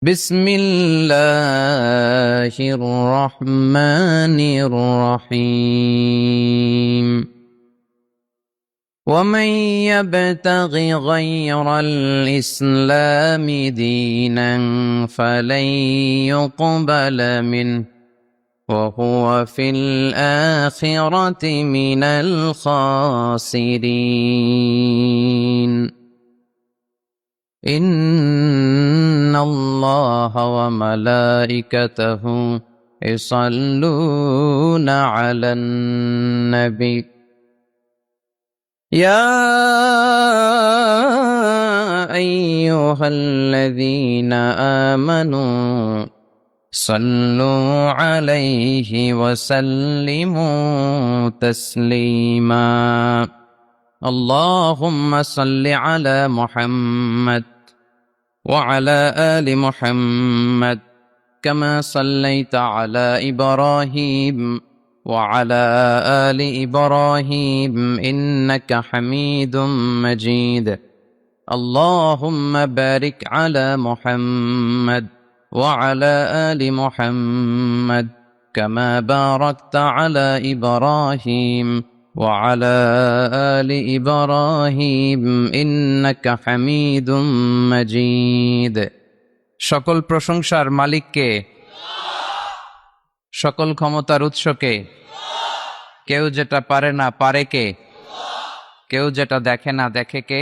بسم الله الرحمن الرحيم ومن يبتغ غير الإسلام دينا فلن يقبل منه وهو في الآخرة من الخاسرين إن الله وملائكته يصلون على النبي يا أيها الذين آمنوا صلوا عليه وسلموا تسليما اللهم صل على محمد وعلى آل محمد كما صليت على إبراهيم وعلى آل إبراهيم إنك حميد مجيد اللهم بارك على محمد وعلى آل محمد كما باركت على إبراهيم وعلى آل إبراهيم إنك حميد مجيد সকল প্রশংসার মালিককে সকল ক্ষমতার উৎসকে কেউ যেটা পারে না পারে কে কেউ যেটা দেখে না দেখে কে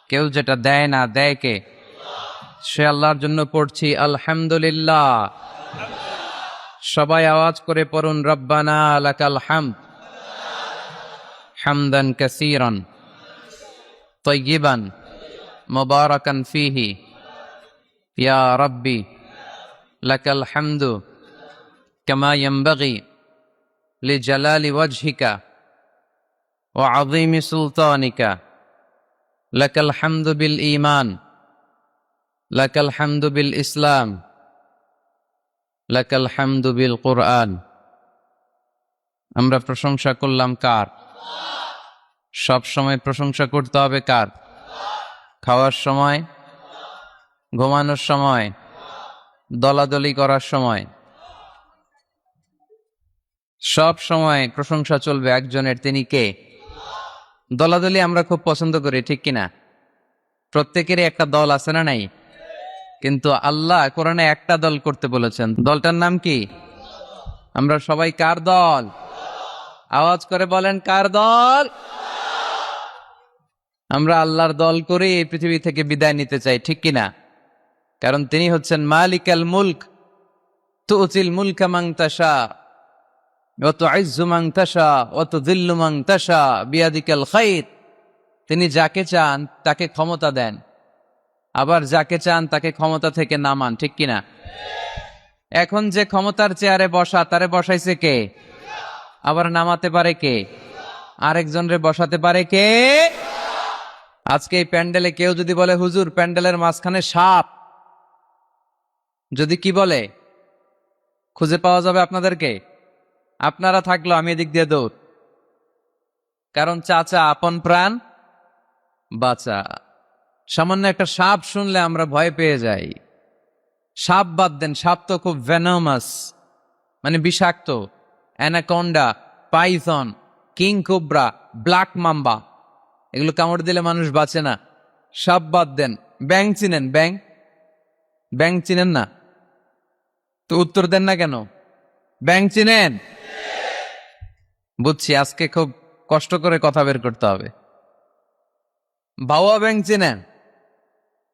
কেউ যেটা দেয় না দেয় কে সে আল্লাহর জন্য পড়ছি আলহামদুলিল্লাহ সবাই আওয়াজ করে পড়ুন রব্বানা লাকাল হামদ حمدا كثيرا طيبا مباركا فيه يا ربي لك الحمد كما ينبغي لجلال وجهك وعظيم سلطانك لك الحمد بالإيمان لك الحمد بالإسلام لك الحمد بالقرآن আমরা প্রশংসা করলাম কার সব সময় প্রশংসা করতে হবে কার খাওয়ার সময় ঘুমানোর সময় দলাদলি করার সময় সব সময় প্রশংসা চলবে একজনের তিনি কে দলাদলি আমরা খুব পছন্দ করি ঠিক কিনা প্রত্যেকেরই একটা দল আছে না নাই কিন্তু আল্লাহ কোরআনে একটা দল করতে বলেছেন দলটার নাম কি আমরা সবাই কার দল আওয়াজ করে বলেন কার দল আমরা আল্লাহর দল করে এই পৃথিবী থেকে বিদায় নিতে চাই ঠিক কিনা কারণ তিনি হচ্ছেন মালিকাল মুলক তুতিল মুলকা মান তাশা ওয়া তুইজ্জু মান তাশা ওয়া তুযিল্লু মান তাশা বিয়াদিকাল খায়র তিনি যাকে চান তাকে ক্ষমতা দেন আবার যাকে চান তাকে ক্ষমতা থেকে নামান ঠিক কিনা এখন যে ক্ষমতার চেয়ারে বসা তারে বসাইছে কে আবার নামাতে পারে কে আরেকজনরে বসাতে পারে কে আজকে এই প্যান্ডেলে কেউ যদি বলে হুজুর প্যান্ডেলের মাঝখানে সাপ যদি কি বলে খুঁজে পাওয়া যাবে আপনাদেরকে আপনারা থাকলো আমি এদিক দিয়ে দৌড় কারণ চাচা আপন প্রাণ বাঁচা সামান্য একটা সাপ শুনলে আমরা ভয় পেয়ে যাই সাপ বাদ দেন সাপ তো খুব ভেনমাস মানে বিষাক্ত anaconda Python king cobra black mamba এগুলো কামড় দিলে মানুষ বাঁচে না সাপ বাদ দেন ব্যাং চিনেন ব্যাং চিনেন না তো উত্তর দেন না কেন ব্যাং চিনেন বুঝছি আজকে খুব কষ্ট করে কথা বের করতে হবে ভাওয়া ব্যাং চিনেন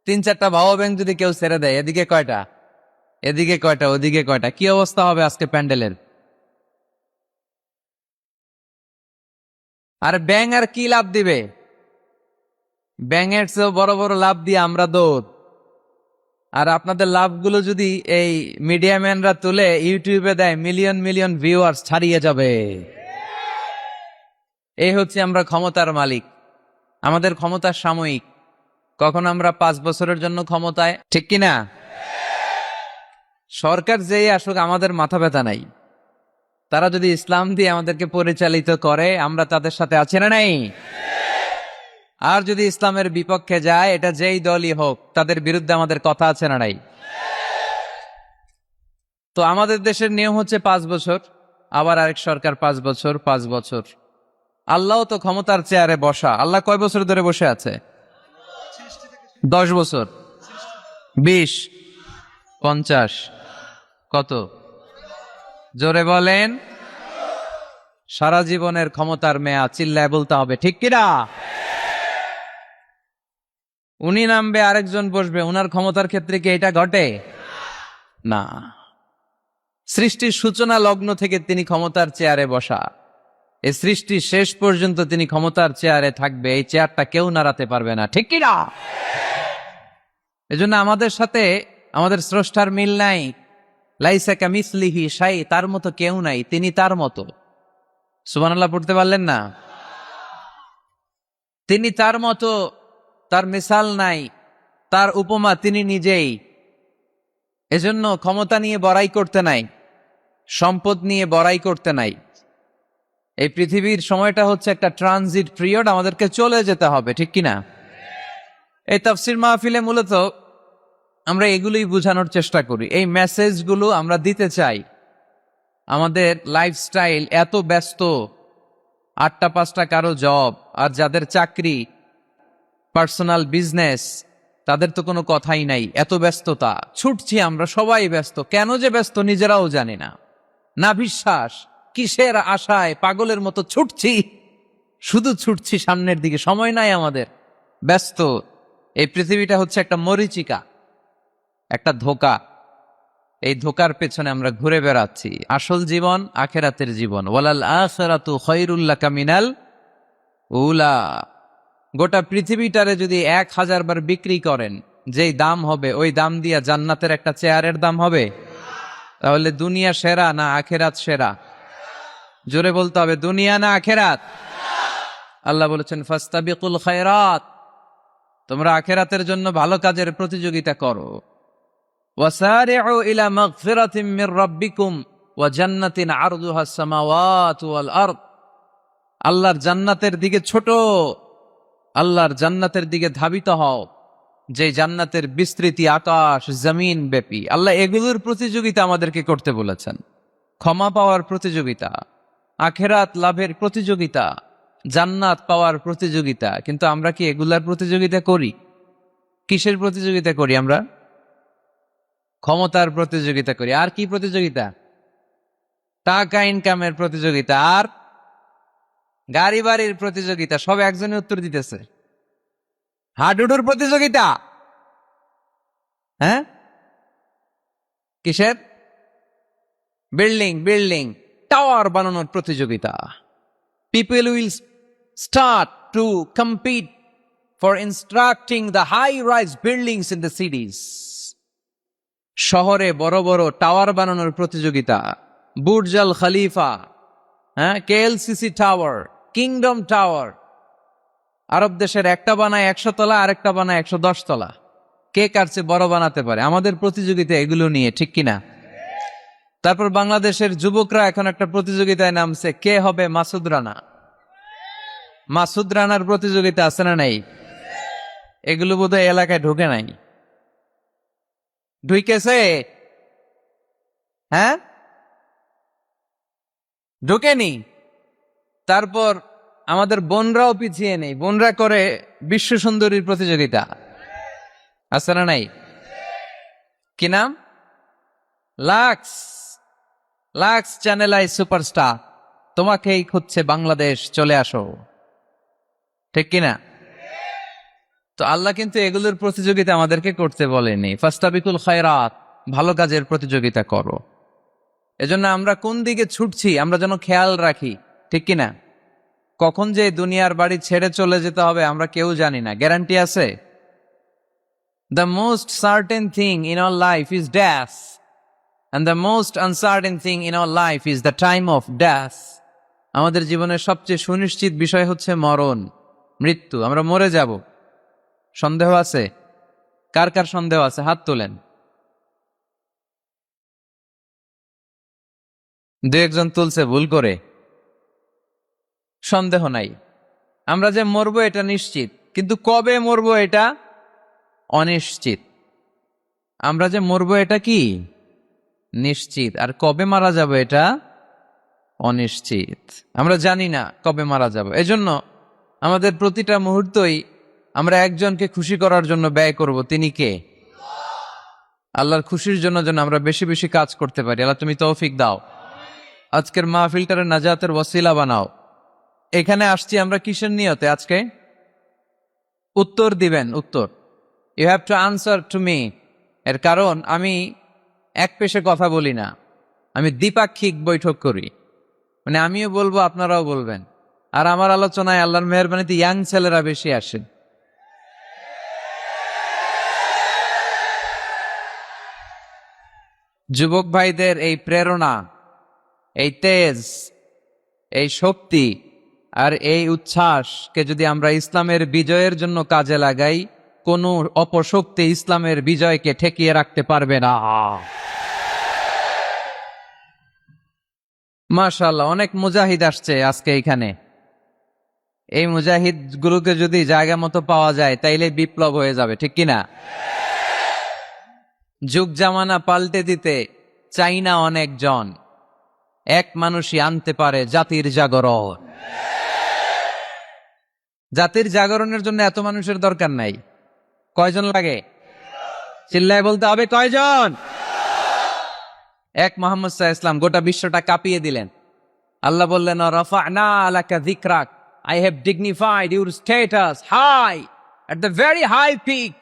3-4টা ভাওয়া ব্যাং যদি কেউ ছেড়ে দেয় এদিকে কয়টা ওদিকে কয়টা কি অবস্থা হবে আজকে প্যান্ডেলের আর ব্যাং আর কি লাভ দিবে ব্যাঙের চেয়েও বড় বড় লাভ দিয়ে আমরা দৌড় আর আপনাদের লাভগুলো যদি এই মিডিয়া ম্যানরা তুলে ইউটিউবে দেয় মিলিয়ন মিলিয়ন ভিউয়ার্স ছাড়িয়ে যাবে এই হচ্ছে আমরা ক্ষমতার মালিক আমাদের ক্ষমতা সাময়িক কখন আমরা 5 বছরের জন্য ক্ষমতায় ঠিক কিনা সরকার যেই আসুক আমাদের মাথা ব্যথা নাই তারা যদি ইসলাম দিয়ে আমাদেরকে পরিচালিত করে আমরা তাদের সাথে আছি না নাই আর যদি ইসলামের বিপক্ষে যায়, এটা যেই দলই হোক, তাদের বিরুদ্ধে আমাদের কথা আছে না নাই? তো আমাদের দেশের নিয়ম হচ্ছে 5 বছর, আবার আরেক সরকার 5 বছর 5 বছর। আল্লাহ তো ক্ষমতার চেয়ারে বসা। আল্লাহ কয় বছর ধরে বসে আছে? 10 বছর, 20, 50, কত? জোরে বলেন। সারা জীবনের ক্ষমতার মেয়াদ, চিল্লায় বলতে হবে ঠিক কিনা? উনি নামবে, আরেকজন বসবে, উনার ক্ষমতার ক্ষেত্রে কি এটা ঘটে? না। সৃষ্টির সূচনা লগ্ন থেকে তিনি ক্ষমতার চেয়ারে বসা। এই সৃষ্টির শেষ পর্যন্ত তিনি ক্ষমতার চেয়ারে থাকবে, এই চেয়ারটা কেউ নাড়াতে পারবে না, ঠিক কিনা? এজন্য আমাদের সাথে আমাদের স্রষ্টার মিল নাই। লাইসা কামিসলিহি শাই, তার মতো কেউ নাই, তিনি তার মতো। সুবহানাল্লাহ পড়তে পারলেন না? তিনি তার মতো, তার মিসাল নাই, তার উপমা তিনি নিজেই। এজন্য ক্ষমতা নিয়ে বড়াই করতে নাই, সম্পদ নিয়ে বড়াই করতে নাই। এই পৃথিবীর সময়টা হচ্ছে একটা ট্রানজিট পিরিয়ড, আমাদেরকে চলে যেতে হবে, ঠিক কিনা? এই তাফসির মাহফিলে মূলত আমরা এগুলোই বোঝানোর চেষ্টা করি, এই মেসেজগুলো আমরা দিতে চাই। আমাদের লাইফস্টাইল এত ব্যস্ত, 8টা 5টা কারো জব, আর যাদের চাকরি, পার্সোনাল বিজনেস, তাদের তো কোনো কথাই নাই। এত ব্যস্ততা, ছুটছি আমরা, সবাই ব্যস্ত। কেন যে ব্যস্ত নিজেরাও জানি না। না বিশ্বাস, কিসের আশায় পাগলের মতো ছুটছি, শুধু ছুটছি সামনের দিকে, সময় নাই আমাদের, ব্যস্ত। এই পৃথিবীটা হচ্ছে একটা মরীচিকা, একটা ধোঁকা। এই ধোঁকার পেছনে আমরা ঘুরে বেড়াচ্ছি। আসল জীবন আখেরাতের জীবন। ওয়ালাল আখিরাতু খায়রুল লাকা মিনাল উলা। গোটা পৃথিবীটারে যদি 1000 বার বিক্রি করেন, যেই দাম হবে, ওই দাম দিয়া জান্নাতের একটা চেয়ারের দাম হবে? তাহলে দুনিয়া সেরা না আখেরাত সেরা? জোরে বলতে হবে, দুনিয়া না আখেরাত? আল্লাহ বলেছেন ফাস্তাবিকুল খায়রাত, তোমরা আখেরাতের জন্য ভালো কাজের প্রতিযোগিতা করো। ওয়াসারিউ ইলা মাগফিরাতিম মির রাব্বিকুম ওয়া জান্নাতিন আরদুহাস সামাওয়াতু ওয়াল আরদ। আল্লাহর জান্নাতের দিকে ছোট, আল্লাহর জান্নাতের দিকে ধাবিত হও, যে জান্নাতের বিস্তৃতি আকাশ জমিন ব্যাপী। আল্লাহ এগুলোর প্রতিযোগিতা আমাদেরকে করতে বলেছেন। ক্ষমা পাওয়ার প্রতিযোগিতা, আখেরাত লাভের প্রতিযোগিতা, জান্নাত পাওয়ার প্রতিযোগিতা। কিন্তু আমরা কি এগুলার প্রতিযোগিতা করি? কিসের প্রতিযোগিতা করি আমরা? ক্ষমতার প্রতিযোগিতা করি। আর কি প্রতিযোগিতা? টাকা ইনকামের প্রতিযোগিতা, আর গাড়ি বাড়ির প্রতিযোগিতা। সব একজনে উত্তর দিতেছে। হাডুডুর প্রতিযোগিতা। হ্যাঁ, কিসের? বিল্ডিং বিল্ডিং টাওয়ার বানানোর প্রতিযোগিতা। People will start to compete for instructing the high rise buildings in the cities. শহরে বড় বড় টাওয়ার বানানোর প্রতিযোগিতা। বুর্জ আল খলিফা, হ্যাঁ, কেএলসিসি টাওয়ার, কিংডম টাওয়ার। আরব দেশের একটা বানায় 100 তলা, আরেকটা বানায় 110 তলা। কে কার চেয়ে বড় বানাতে পারে? আমাদের প্রতিযোগিতা এগুলো নিয়ে, ঠিক কিনা? তারপর বাংলাদেশের যুবকরা এখন একটা প্রতিযোগিতায় নামছে, কে হবে মাসুদ রানা। মাসুদ রানার প্রতিযোগিতা আছে না নাই? এগুলো বোধহয় এলাকায় ঢুকে নাই। ঢুকেছে? হ্যাঁ, ঢুকেনি। তারপর আমাদের বোনরাও পিছিয়ে নেই, বোনরা করে বিশ্ব সুন্দরীর প্রতিযোগিতা, আছে না নাই? কি নাম? Lux. Lux Channel i Superstar, তোমাকেই খুঁজছে বাংলাদেশ, চলে আসো, ঠিক কিনা? তো আল্লাহ কিন্তু এগুলোর প্রতিযোগিতা আমাদেরকে করতে বলেনি। ফাস্তাবিকুল খায়রাত, ভালো কাজের প্রতিযোগিতা করো। এজন্য আমরা কোন দিকে ছুটছি আমরা যেন খেয়াল রাখি, ঠিক কিনা? কখন যে দুনিয়ার বাড়ি ছেড়ে চলে যেতে হবে আমরা কেউ জানি না, গ্যারান্টি আছে? The most certain thing in our life is death, and the most uncertain thing in our life is the time of death. আমাদের জীবনের সবচেয়ে সুনিশ্চিত বিষয় হচ্ছে মরণ, মৃত্যু। আমরা মরে যাব। সন্দেহ আছে? কার কার সন্দেহ আছে? হাত তোলেন। 2-1 তুলছে ভুল করে। সন্দেহ নাই, আমরা যে মরবো এটা নিশ্চিত। কিন্তু কবে মরবো এটা অনিশ্চিত। আমরা যে মরবো এটা কি নিশ্চিত, আর কবে মারা যাব এটা অনিশ্চিত। আমরা জানি না কবে মারা যাব। এজন্য আমাদের প্রতিটা মুহূর্তই আমরা একজনকে খুশি করার জন্য ব্যয় করব। তিনি কে? আল্লাহর খুশির জন্য যেন আমরা বেশি বেশি কাজ করতে পারি। আল্লাহ তুমি তৌফিক দাও। আজকের মাহফিলটারে নাজাতের ওয়াসিলা বানাও। এখানে আসছি আমরা কিসের নিয়তে? আজকে উত্তর দিবেন, উত্তর। You have to answer to me. এর কারণ আমি এক পেশে কথা বলি না, আমি দ্বিপাক্ষিক বৈঠক করি। মানে আমিও বলবো, আপনারাও বলবেন। আর আমার আলোচনায় আল্লাহর মেহেরবানিতে ইয়াং ছেলেরা বেশি আসেন। যুবক ভাইদের এই প্রেরণা, এই তেজ, এই শক্তি আর এই উচ্ছ্বাসকে যদি আমরা ইসলামের বিজয়ের জন্য কাজে লাগাই, কোন অপশক্তি ইসলামের বিজয়কে ঠেকিয়ে রাখতে পারবে না। মাশাআল্লাহ, অনেক মুজাহিদ আসছে আজকে এখানে। এই মুজাহিদ গুলোকে যদি জায়গা মতো পাওয়া যায় তাইলে বিপ্লব হয়ে যাবে, ঠিক কিনা? যুগ জামানা পাল্টে দিতে চাই না অনেকজন, এক মানুষই আনতে পারে জাতির জাগরণ। জাতির জাগরণের জন্য এত মানুষের দরকার নাই। কয়জন লাগে? চিল্লায় বলতে হবে, কয়জন? এক মুহাম্মদ সাল্লাল্লাহু আলাইহি ওয়াসাল্লাম গোটা বিশ্বটা কাঁপিয়ে দিলেন। আল্লাহ বললেন, রাফা'না লাকা যিকরাক, I have dignified your status high at the very high peak.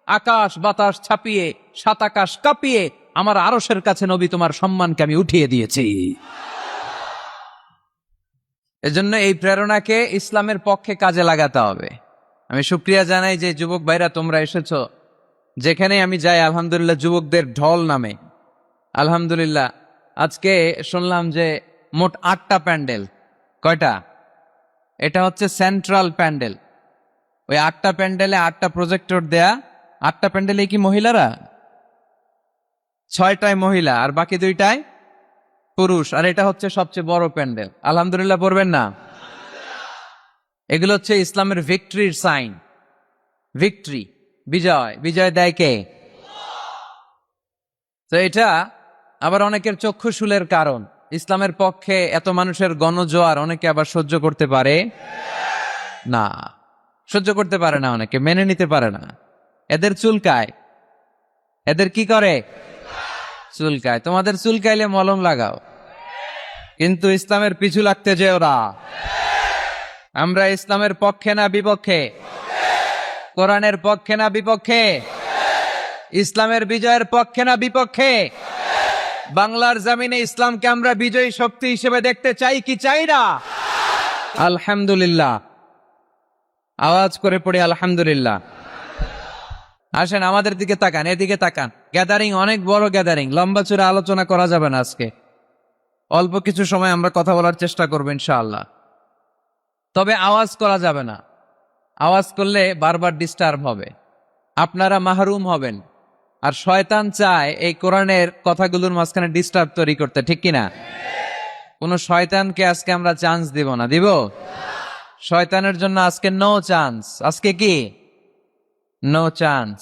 আকাশ বাতাস ছাপিয়ে, সাত আকাশ কাঁপিয়ে আমার আরশের কাছে নবী তোমার সম্মানকে আমি উঠিয়ে দিয়েছি। এজন্য এই প্রেরণাকে ইসলামের পক্ষে কাজে লাগাতে হবে। আমি শুকরিয়া জানাই যে যুবক ভাইরা তোমরা এসেছো। যেখানে আমি যাই আলহামদুলিল্লাহ যুবকদের ঢল নামে। আলহামদুলিল্লাহ আজকে শুনলাম যে মোট 8টা প্যান্ডেল। কয়টা? এটা হচ্ছে সেন্ট্রাল প্যান্ডেল। ওই 8টা প্যান্ডেলে 8টা প্রজেক্টর দেয়া। 8টা প্যান্ডেলে কি মহিলারা? 6টায় মহিলা আর বাকি 2টায় পুরুষ। আর এটা হচ্ছে সবচেয়ে বড় প্যান্ডেল। আলহামদুলিল্লাহ পড়বেন না? এগুলো হচ্ছে ইসলামের ভিক্টরির সাইন। ভিক্টরি, বিজয়। বিজয় দেয় কে? তো এটা আবার অনেকের চক্ষুশূলের কারণ। ইসলামের পক্ষে এত মানুষের গণজোয়ার অনেকে আবার সহ্য করতে পারে না। সহ্য করতে পারে না, অনেকে মেনে নিতে পারে না। এদের চুলকায়। এদের কি করে? চুলকায়। তোমাদের চুলকাইলে মলম লাগাও, কিন্তু ইসলামের পিছু লাগতে যে ওরা। আমরা ইসলামের পক্ষে না বিপক্ষে? কোরআনের পক্ষে না বিপক্ষে? ইসলামের বিজয়ের পক্ষে না বিপক্ষে? বাংলার জমিনে ইসলামকে আমরা বিজয়ী শক্তি হিসেবে দেখতে চাই কি চাই না? আলহামদুলিল্লাহ। আওয়াজ করে পড়ি আলহামদুলিল্লাহ। আসেন আমাদের দিকে তাকান, এদিকে তাকান। গ্যাদারিং অনেক বড় গ্যাদারিং, লম্বা চূড়া আলোচনা করা যাবে না আজকে। অল্প কিছু সময় আমরা কথা বলার চেষ্টা করবো ইনশাআল্লাহ। তবে আওয়াজ করা যাবে না। আওয়াজ করলে বারবার ডিস্টার্ব হবে, আপনারা মাহরুম হবেন। আর শয়তান চায় এই কোরআনের কথাগুলোর মাঝখানে ডিস্টার্ব তৈরি করতে, ঠিক কিনা? কোন শয়তানকে আজকে আমরা চান্স দিব না। দিব? শয়তানের জন্য আজকে নো চান্স। আজকে কি? No chance.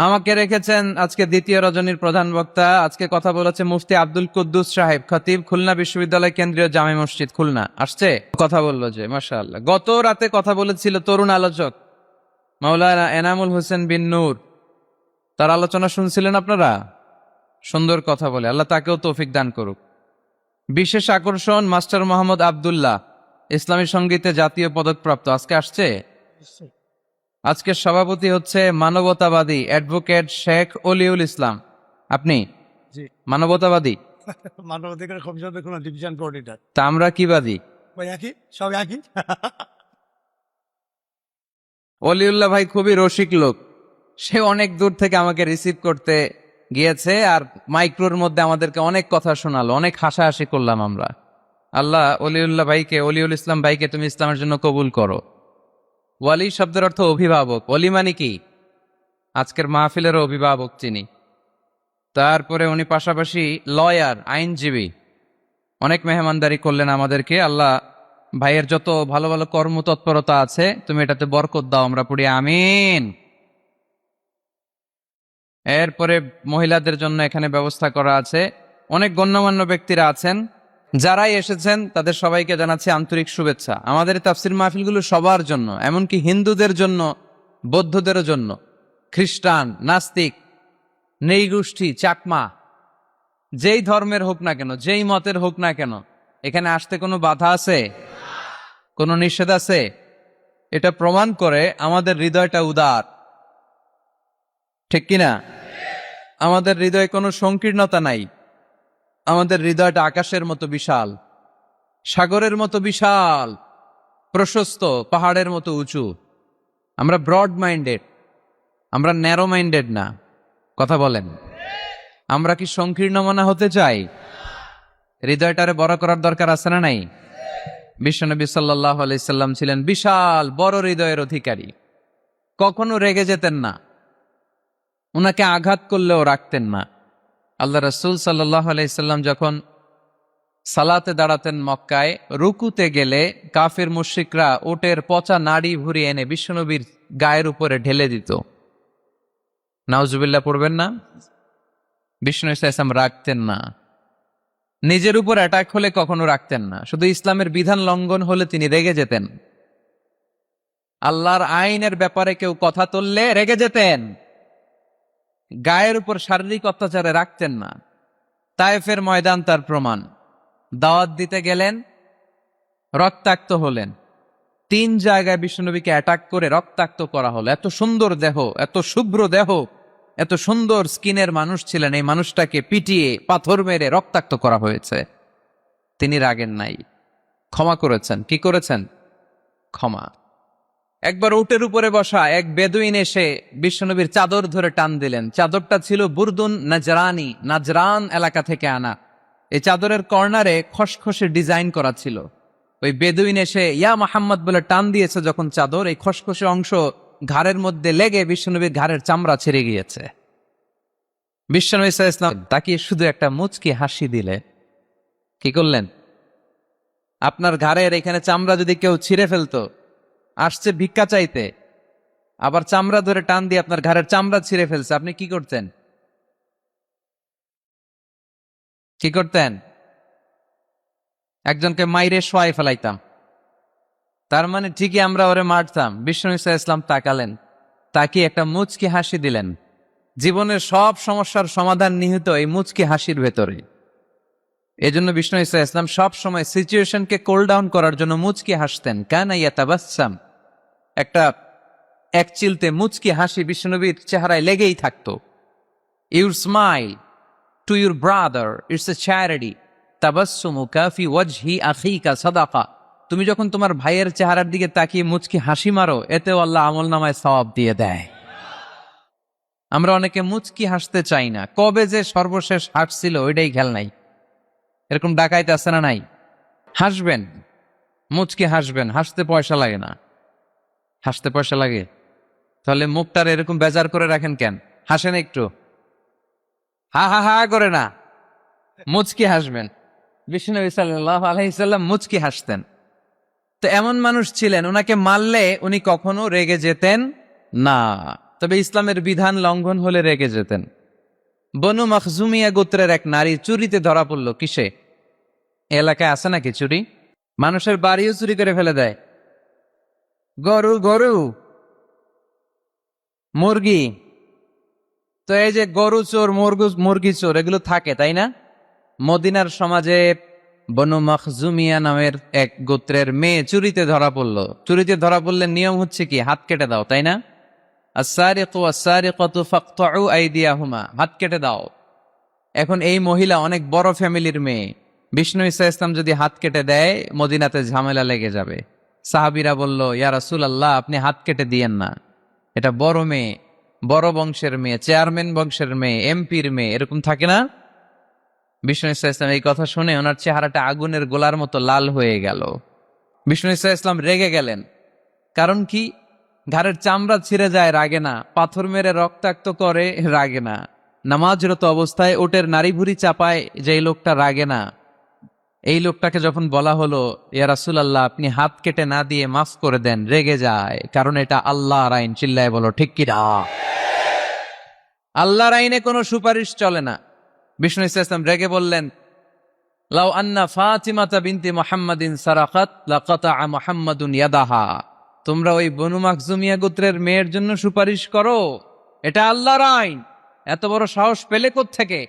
আমাকে রেখেছেন আজকে দ্বিতীয় রজনীর প্রধান বক্তা। আজকে কথা বলেছে মুফতি আব্দুল কুদ্দুস সাহেব, খতিব, খুলনা বিশ্ববিদ্যালয় কেন্দ্রীয় জামে মসজিদ খুলনা। আসছে, কথা বললো যে মাশাআল্লাহ। গত রাতে কথা বলেছিল তরুণ আলোচক মাওলানা এনামুল হোসেন বিন নূর। তার আলোচনা শুনছিলেন আপনারা? সুন্দর কথা বলে, আল্লাহ তাকেও তৌফিক দান করুক। বিশেষ আকর্ষণ মাস্টার মোহাম্মদ আব্দুল্লাহ, ইসলামী সঙ্গীতে জাতীয় পদকপ্রাপ্ত। আজকে আসছে। আজকের সভাপতি হচ্ছে মানবতাবাদী অ্যাডভোকেট শেখ অলিউল ইসলাম। আপনি জি মানবতাবাদী? মানবাধিকার কমিশনের কোনো ডিভিশন কোঅর্ডিনেটর। তা আমরা কি বাদী? ওই একই, সব একই। অলিউল্লাহ ভাই খুবই রসিক লোক। সে অনেক দূর থেকে আমাকে রিসিভ করতে গিয়েছে, আর মাইক্রোর মধ্যে আমাদেরকে অনেক কথা শোনালো, অনেক হাসাহাসি করলাম আমরা। আল্লাহ অলিউল্লাহ ভাইকে, অলিউল ইসলাম ভাইকে তুমি ইসলামের জন্য কবুল করো। ওয়ালি শব্দের অর্থ অভিভাবক। অলি মানে কি? আজকের মাহফিলেরও অভিভাবক তিনি। তারপরে উনি পাশাপাশি লয়ার, আইনজীবী। অনেক মেহমানদারি করলেন আমাদেরকে। আল্লাহ ভাইয়ের যত ভালো ভালো কর্মতৎপরতা আছে তুমি এটাতে বরকত দাও, আমরা পড়ি আমিন। এরপরে মহিলাদের জন্য এখানে ব্যবস্থা করা আছে। অনেক গণ্যমান্য ব্যক্তিরা আছেন, যারাই এসেছেন তাদের সবাইকে জানাচ্ছি আন্তরিক শুভেচ্ছা। আমাদের এই তাফসির মাহফিলগুলো সবার জন্য, এমনকি হিন্দুদের জন্য, বৌদ্ধদের জন্য, খ্রিস্টান, নাস্তিক, নৃগোষ্ঠী, চাকমা, যেই ধর্মের হোক না কেন, যেই মতের হোক না কেন, এখানে আসতে কোনো বাধা আছে? কোনো নিষেধ আছে? এটা প্রমাণ করে আমাদের হৃদয়টা উদার, ঠিক কিনা? আমাদের হৃদয়ে কোনো সংকীর্ণতা নাই। আমাদের হৃদয়টা আকাশের মতো বিশাল, সাগরের মতো বিশাল, প্রশস্ত, পাহাড়ের মতো উঁচু। আমরা ব্রড মাইন্ডেড, আমরা ন্যারো মাইন্ডেড না। কথা বলেন, আমরা কি সংকীর্ণ মনা হতে চাই? হৃদয়টারে বড় করার দরকার আছে না নাই? বিশ্বনবী সাল্লাল্লাহু আলাইহি সাল্লাম ছিলেন বিশাল বড় হৃদয়ের অধিকারী। কখনো রেগে যেতেন না, উনাকে আঘাত করলেও রাখতেন না। আল্লাহ রাসূল সাল্লাল্লাহু আলাইহি সাল্লাম যখন সালাতে দাঁড়াতেন মক্কায়, রুকুতে গেলে কাফির মুশরিকরা ওটের পচা নাড়ি ভুড়ি এনে বিশ্বনবীর গায়ের উপরে ঢেলে দিত। নাউজুবিল্লাহ পড়বেন না? বিষ্ণু ইসলাম রাখতেন না। নিজের উপর অ্যাটাক হলে কখনো রাখতেন না, শুধু ইসলামের বিধান লঙ্ঘন হলে তিনি রেগে যেতেন। আল্লাহর আইনের ব্যাপারে কেউ কথা তুললে রেগে যেতেন। গায়ের উপর শারীরিক অত্যাচারে রাখতেন না। তায়েফের ময়দান তার প্রমাণ। দাওয়াত দিতে গেলেন, রক্তাক্ত হলেন। 3 জায়গায় বিশ্বনবীকে অ্যাটাক করে রক্তাক্ত করা হলো। এত সুন্দর দেহ, এত শুভ্র দেহ, এত সুন্দর স্কিনের মানুষ ছিলেন, এই মানুষটাকে পিটিয়ে পাথর মেরে রক্তাক্ত করা হয়েছে। তিনি রাগেন নাই, ক্ষমা করেছেন। কি করেছেন? ক্ষমা। একবার উটের উপরে বসা এক বেদুইন এসে বিশ্বনবীর চাদর ধরে টান দিলেন। চাদরটা ছিল বুরদুন নাজরানি, নাজরান এলাকা থেকে আনা। এই চাদরের কর্নারে খসখসে ডিজাইন করা ছিল। ওই বেদুইন এসে ইয়া মোহাম্মদ বলে টান দিয়েছে যখন চাদর, এই খসখসে অংশ ঘাড়ের মধ্যে লেগে বিশ্বনবীর ঘাড়ের চামড়া ছিঁড়ে গিয়েছে। বিশ্বনবী সাল্লাল্লাহু আলাইহি ওয়াসাল্লাম তাকিয়ে শুধু একটা মুচকি হাসি দিলে। কি করলেন? আপনার ঘাড়ের এখানে চামড়া যদি কেউ ছিঁড়ে ফেলতো, আসছে ভিক্ষা চাইতে, আবার চামড়া ধরে টান দিয়ে আপনার ঘাড়ের চামড়া ছিঁড়ে ফেলছে, আপনি কি করতেন? কি করতেন? একজনকে মাইরে শোয়াই ফেলাইতাম। তার মানে ঠিকই আমরা ওরে মারতাম। বিষ্ণু ইসলাম তাকালেন, তাকিয়ে একটা মুচকি হাসি দিলেন। জীবনের সব সমস্যার সমাধান নিহিত এই মুচকি হাসির ভেতরে। এজন্য বিষ্ণু ইসলাম সব সময় সিচুয়েশনকে কুল ডাউন করার জন্য মুচকি হাসতেন। কানা ইয়াতাবাসসাম, একটা এক চিলতে মুচকি হাসি বিশ্বনবীর চেহারায় লেগেই থাকতো। Your smile to your brother it's a charity, তাবাসসুমুকা ফি ওয়াজহি আখিকা সাদাকা। তুমি যখন তোমার ভাইয়ের চেহারার দিকে তাকিয়ে মুচকি হাসি মারো, এতেও আল্লাহ আমলনামায় সওয়াব দিয়ে দেয়। আমরা অনেকে মুচকি হাসতে চাই না। কবে যে সর্বশেষ হাসছিল ওইটাই খেয়াল নাই। এরকম ডাকাইতে আছে না নাই? হাসবেন, মুচকি হাসবেন, হাসতে পয়সা লাগে না। হাসতে পয়সা লাগে? তাহলে মুখটার এরকম বেজার করে রাখেন কেন? হাসেন একটু, হা হা হা করে না, মুচকি হাসবেন। বিশ্বনবী সাল্লাল্লাহু আলাইহি সাল্লাম মুচকি হাসতেন। তো এমন মানুষ ছিলেন, ওনাকে মারলে উনি কখনো রেগে যেতেন না, তবে ইসলামের বিধান লঙ্ঘন হলে রেগে যেতেন। বনু মখজুমিয়া গোত্রের এক নারী চুরিতে ধরা পড়ল। কিসে? এলাকায় আছে নাকি চুরি? মানুষের বাড়িও চুরি করে ফেলে দেয়। গরু গরু, মুরগি। তো এই যে গরু চোর, মুরগি চোর, এগুলো থাকে তাই না? মদিনার সমাজে বনু মখজুমিয়া নামের এক গোত্রের মেয়ে চুরিতে ধরা পড়ল। চুরিতে ধরা পড়লে নিয়ম হচ্ছে কি? হাত কেটে দাও, তাই না? আস-সারিকু ওয়াস-সারিকাতু ফাকতাউ আইদিয়াহুমা, হাত কেটে দাও। এখন এই মহিলা অনেক বড় ফ্যামিলির মেয়ে। বিষ্ণু ইসলাম যদি হাত কেটে দেয়, মদিনাতে ঝামেলা লেগে যাবে। সাহাবীরা বলল, ইয়া রাসূলুল্লাহ, আপনি হাত কেটে দিয়েন না, এটা বড় মেয়ে, বড় বংশের মেয়ে, চেয়ারম্যান বংশের মেয়ে, এমপির মেয়ে, এরকম থাকে না? বিষ্ণু ইসলাম এই কথা শুনে ওনার চেহারাটা আগুনের গোলার মতো লাল হয়ে গেল। বিষ্ণু ইসলাম রেগে গেলেন। কারণ কি? ঘাড়ের চামড়া ছিঁড়ে যায়, রাগে না। পাথর মেরে রক্তাক্ত করে, রাগে না। নামাজরত অবস্থায় ওটের নাড়ি ভুড়ি চাপায়, যেই লোকটা রাগে না, এই লোকটাকে যখন বলা হলো ইয়া রাসূলুল্লাহ আপনি হাত কেটে না দিয়ে মাফ করে দেন, রেগে যায়, কারণ এটা আল্লাহর আইন। চিল্লায় বলো ঠিক কিনা? আল্লাহর আইনে কোনো সুপারিশ চলে না। বিষ্ণু ইসলাম রেগে বললেন, লাউ আন্না ফাতিমাতা বিনতি মুহাম্মাদিন সারাকাত লাকাতাআ মুহাম্মাদুন ইয়াদাহা। তোমরা ওই বনু মাখজুমিয়া গোত্রের মেয়ের জন্য সুপারিশ করো, এটা আল্লাহর আইন। এত বড় সাহস পেলে কোত্থেকে?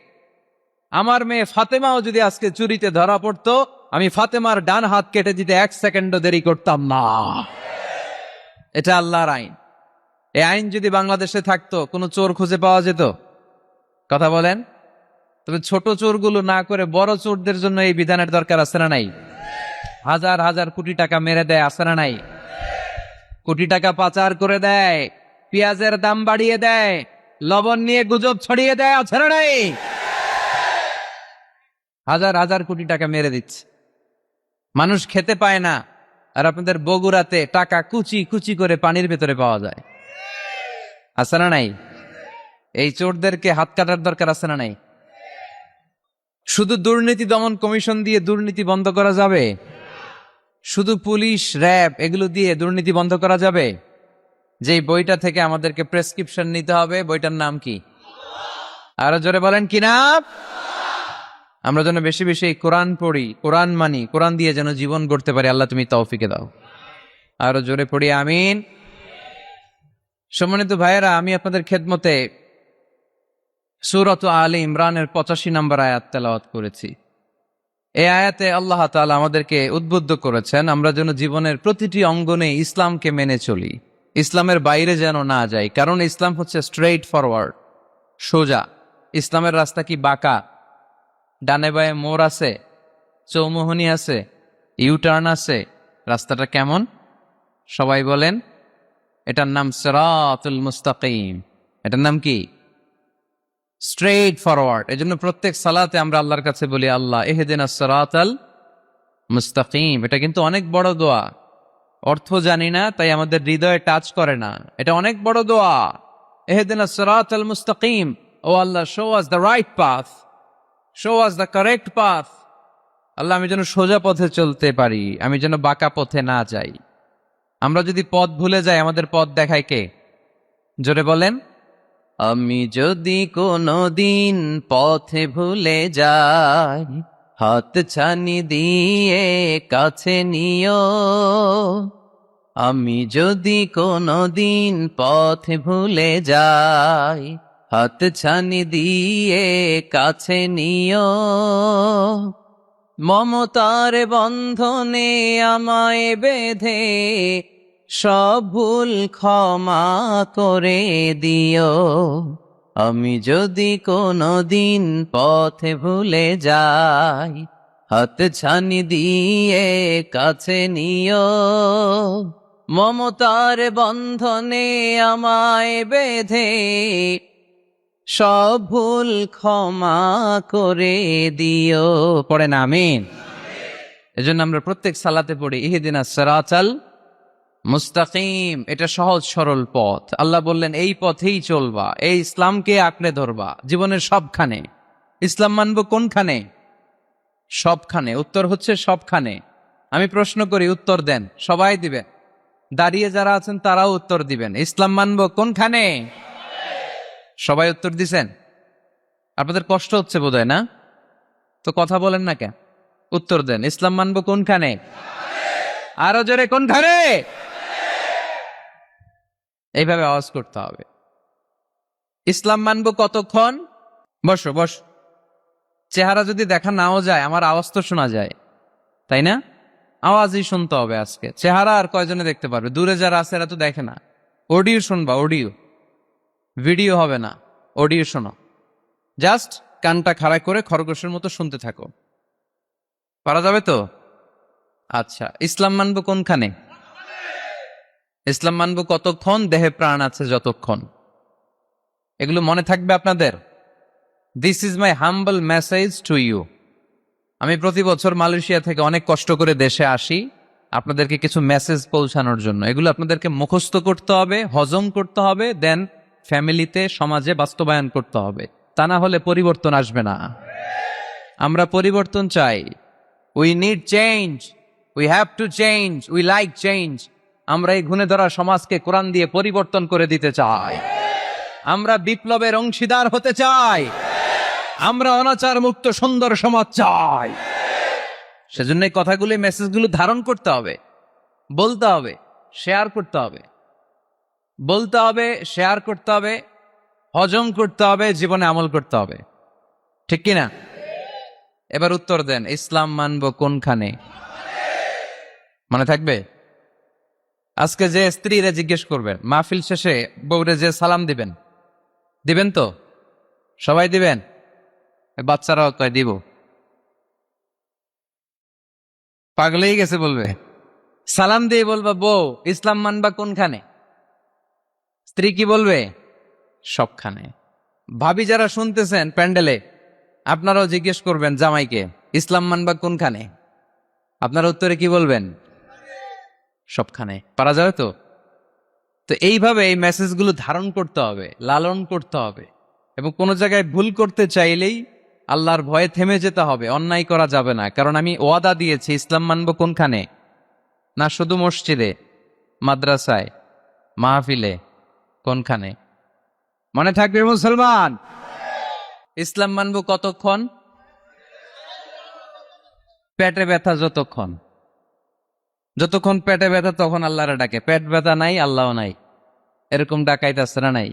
আমার মেয়ে ফাতেমাও যদি আজকে চুরিতে ধরা পড়তো, আমি ফাতেমার ডান হাত কেটে দিতে 1 সেকেন্ডও দেরি করতাম না। এটা আল্লাহর আইন। এই আইন যদি বাংলাদেশে থাকতো, কোনো চোর খুঁজে পাওয়া যেত? কথা বলেন। তবে ছোট চোরগুলো না করে বড় চোরদের জন্য এই বিধানের দরকার আছে না নাই? হাজার হাজার কোটি টাকা মেরে দেয়, আছে না নাই? কোটি টাকা পাচার করে দেয়, পেঁয়াজের দাম বাড়িয়ে দেয়, লবণ নিয়ে গুজব ছড়িয়ে দেয়, আছে না নাই? হাজার হাজার কোটি টাকা মেরে দিচ্ছে, মানুষ খেতে পায় না। আর আপনাদের বগুড়াতে টাকা কুচি কুচি করে পানির ভেতরে পাওয়া যায়, আছে না নাই? এই চোরদেরকে হাত কাটার দরকার আছে না নাই? শুধু দুর্নীতি দমন কমিশন দিয়ে দুর্নীতি বন্ধ করা যাবে? শুধু পুলিশ, র্যাব এগুলো দিয়ে দুর্নীতি বন্ধ করা যাবে? যেই বইটা থেকে আমাদেরকে প্রেসক্রিপশন নিতে হবে, বইটার নাম কি? আরো জোরে বলেন কি নাম? আমরা যেন বেশি বেশি কোরআন পড়ি, কোরআন মানি, কোরআন দিয়ে যেন জীবন গড়তে পারি। আল্লাহ তুমি তৌফিকে দাও। আরো জোরে পড়ি আমিন। সম্মানিত ভাইয়েরা, আমি আপনাদের খেদমতে সূরাত আলে ইমরানের 85 নম্বর আয়াত তেলাওয়াত করেছি। এই আয়াতে আল্লাহ তাআলা আমাদেরকে উদ্বুদ্ধ করেছেন আমরা যেন জীবনের প্রতিটি অঙ্গনে ইসলামকে মেনে চলি, ইসলামের বাইরে যেন না যাই। কারণ ইসলাম হচ্ছে স্ট্রেইট ফরওয়ার্ড, সোজা। ইসলামের রাস্তা কি বাঁকা? ডানে বায়ে মোড় আছে, চৌমুহনী আছে, ইউটার্ন আছে। রাস্তাটা কেমন? সবাই বলেন। এটার নাম সিরাতুল মুস্তাকিম। এটার নাম কি? Straight forward. এজন্য প্রত্যেক সালাতে আমরা আল্লাহর কাছে বলি, আল্লাহ ইহদিনাস সিরাতাল মুস্তাকিম। এটা কিন্তু অনেক বড় দোয়া। অর্থ জানি না, তাই আমাদের হৃদয়ে টাচ করে না। এটা অনেক বড় দোয়া। ইহদিনাস সিরাতাল মুস্তাকিম। ও আল্লাহ, show us the right path, show us the correct path. আল্লাহ, আমি যেন সোজা পথে চলতে পারি, আমি যেন বাঁকা পথে না যাই। আমরা যদি পথ ভুলে যাই, আমাদের পথ দেখায় কে? জোরে বলেন। আমি যদি কোনো দিন পথে ভুলে যাই, হাত ছানি দিয়ে কাছে নিও। আমি যদি কোনো দিন পথে ভুলে যাই, হাত ছানি দিয়ে কাছে নিও। মমতার বন্ধনে আমায় বেঁধে সব ভুল ক্ষমা করে দিও। আমি যদি কোনো দিন পথে ভুলে যাই, হাত ছানি দিয়ে কাছে নিও। মমতার বন্ধনে আমায় বেঁধে সব ভুল ক্ষমা করে দিও। পড়েন আমিন। এজন্য আমরা প্রত্যেক সালাতে পড়ি ইহদিনাস সিরাতাল মুস্তাকিম। এটা সহজ সরল পথ। আল্লাহ বললেন এই পথেই চলবা, এই ইসলামকে আঁকড়ে ধরবা জীবনের সবখানে। ইসলাম মানব কোনখানে? সবখানে। উত্তর হচ্ছে সবখানে। আমি প্রশ্ন করি, উত্তর দেন। সবাই দিবেন, দাঁড়িয়ে যারা আছেন তারাও উত্তর দিবেন। ইসলাম মানব কোনখানে? সবাই উত্তর দিছেন। আপনাদের কষ্ট হচ্ছে বোধহয়, না? তো কথা বলেন না কেন? উত্তর দেন। ইসলাম মানব কোনখানে? আরো জোরে, কোনখানে? এইভাবে আওয়াজ করতে হবে। ইসলাম মানব কতক্ষণ? বসো বসো। চেহারা যদি দেখা নাও যায়, আমার আওয়াজ তো শোনা যায়, তাই না? আওয়াজই শুনতে হবে আজকে। চেহারা আর কয়জনে দেখতে পারবে? দূরে যারা আছে এরা তো দেখে না। অডিও শুনবা, অডিও, ভিডিও হবে না, অডিও শোনো। জাস্ট কানটা খাড়া করে খরগোশের মতো শুনতে থাকো। পারা যাবে তো? আচ্ছা, ইসলাম মানব কোনখানে? ইসলাম মানব কতক্ষণ? দেহে প্রাণ আছে যতক্ষণ। এগুলো মনে থাকবে আপনাদের। This is my humble message to you. আমি প্রতি বছর মালয়েশিয়া থেকে অনেক কষ্ট করে দেশে আসি আপনাদেরকে কিছু মেসেজ পৌঁছানোর জন্য। এগুলো আপনাদেরকে মুখস্থ করতে হবে, হজম করতে হবে, দেন ফ্যামিলিতে, সমাজে বাস্তবায়ন করতে হবে। তা না হলে পরিবর্তন আসবে না। আমরা পরিবর্তন চাই। We need change, we have to change, we like change. আমরা এই ঘুণে ধরা সমাজকে কোরআন দিয়ে পরিবর্তন করে দিতে চাই। আমরা বিপ্লবের অংশীদার হতে চাই। আমরা অনাচার মুক্ত সুন্দর সমাজ চাই। সেজন্য এই কথাগুলি, মেসেজগুলো ধারণ করতে হবে, বলতে হবে, শেয়ার করতে হবে, বলতে হবে, শেয়ার করতে হবে, হজম করতে হবে, জীবনে আমল করতে হবে। ঠিক কিনা? এবার উত্তর দেন, ইসলাম মানবো কোনখানে? মনে থাকবে? আজকে যে স্ত্রীরা জিজ্ঞেস করবেন, মাহফিল শেষে বউরে যে সালাম দিবেন, দিবেন তো? সবাই দিবেন? বাচ্চারাও কয় দিব। পাগলেই গেছে বলবে। সালাম দিয়ে বলবা, বউ ইসলাম মানবা কোনখানে? স্ত্রী কি বলবে? সবখানে। ভাবি যারা শুনতেছেন প্যান্ডেলে, আপনারাও জিজ্ঞেস করবেন জামাইকে, ইসলাম মানবা কোনখানে? আপনার উত্তরে কি বলবেন? সবখানে। পারা যাবে তো? তো এইভাবে এই মেসেজগুলো ধারণ করতে হবে, লালন করতে হবে, এবং কোনো জায়গায় ভুল করতে চাইলেই আল্লাহর ভয়ে থেমে যেতে হবে, অন্যায় করা যাবে না। কারণ আমি ওয়াদা দিয়েছি, ইসলাম মানবো কোনখানে? না শুধু মসজিদে, মাদ্রাসায়, মাহফিলে, কোনখানে? মনে থাকবে মুসলমান? ইসলাম মানবো কতক্ষণ? পেটে ব্যথা যতক্ষণ। যতক্ষণ পেটে ব্যথা তখন আল্লাহরে ডাকে। পেট ব্যথা নাই, আল্লাহ নাই, এরকম ডাকাইতে আসছে না? নাই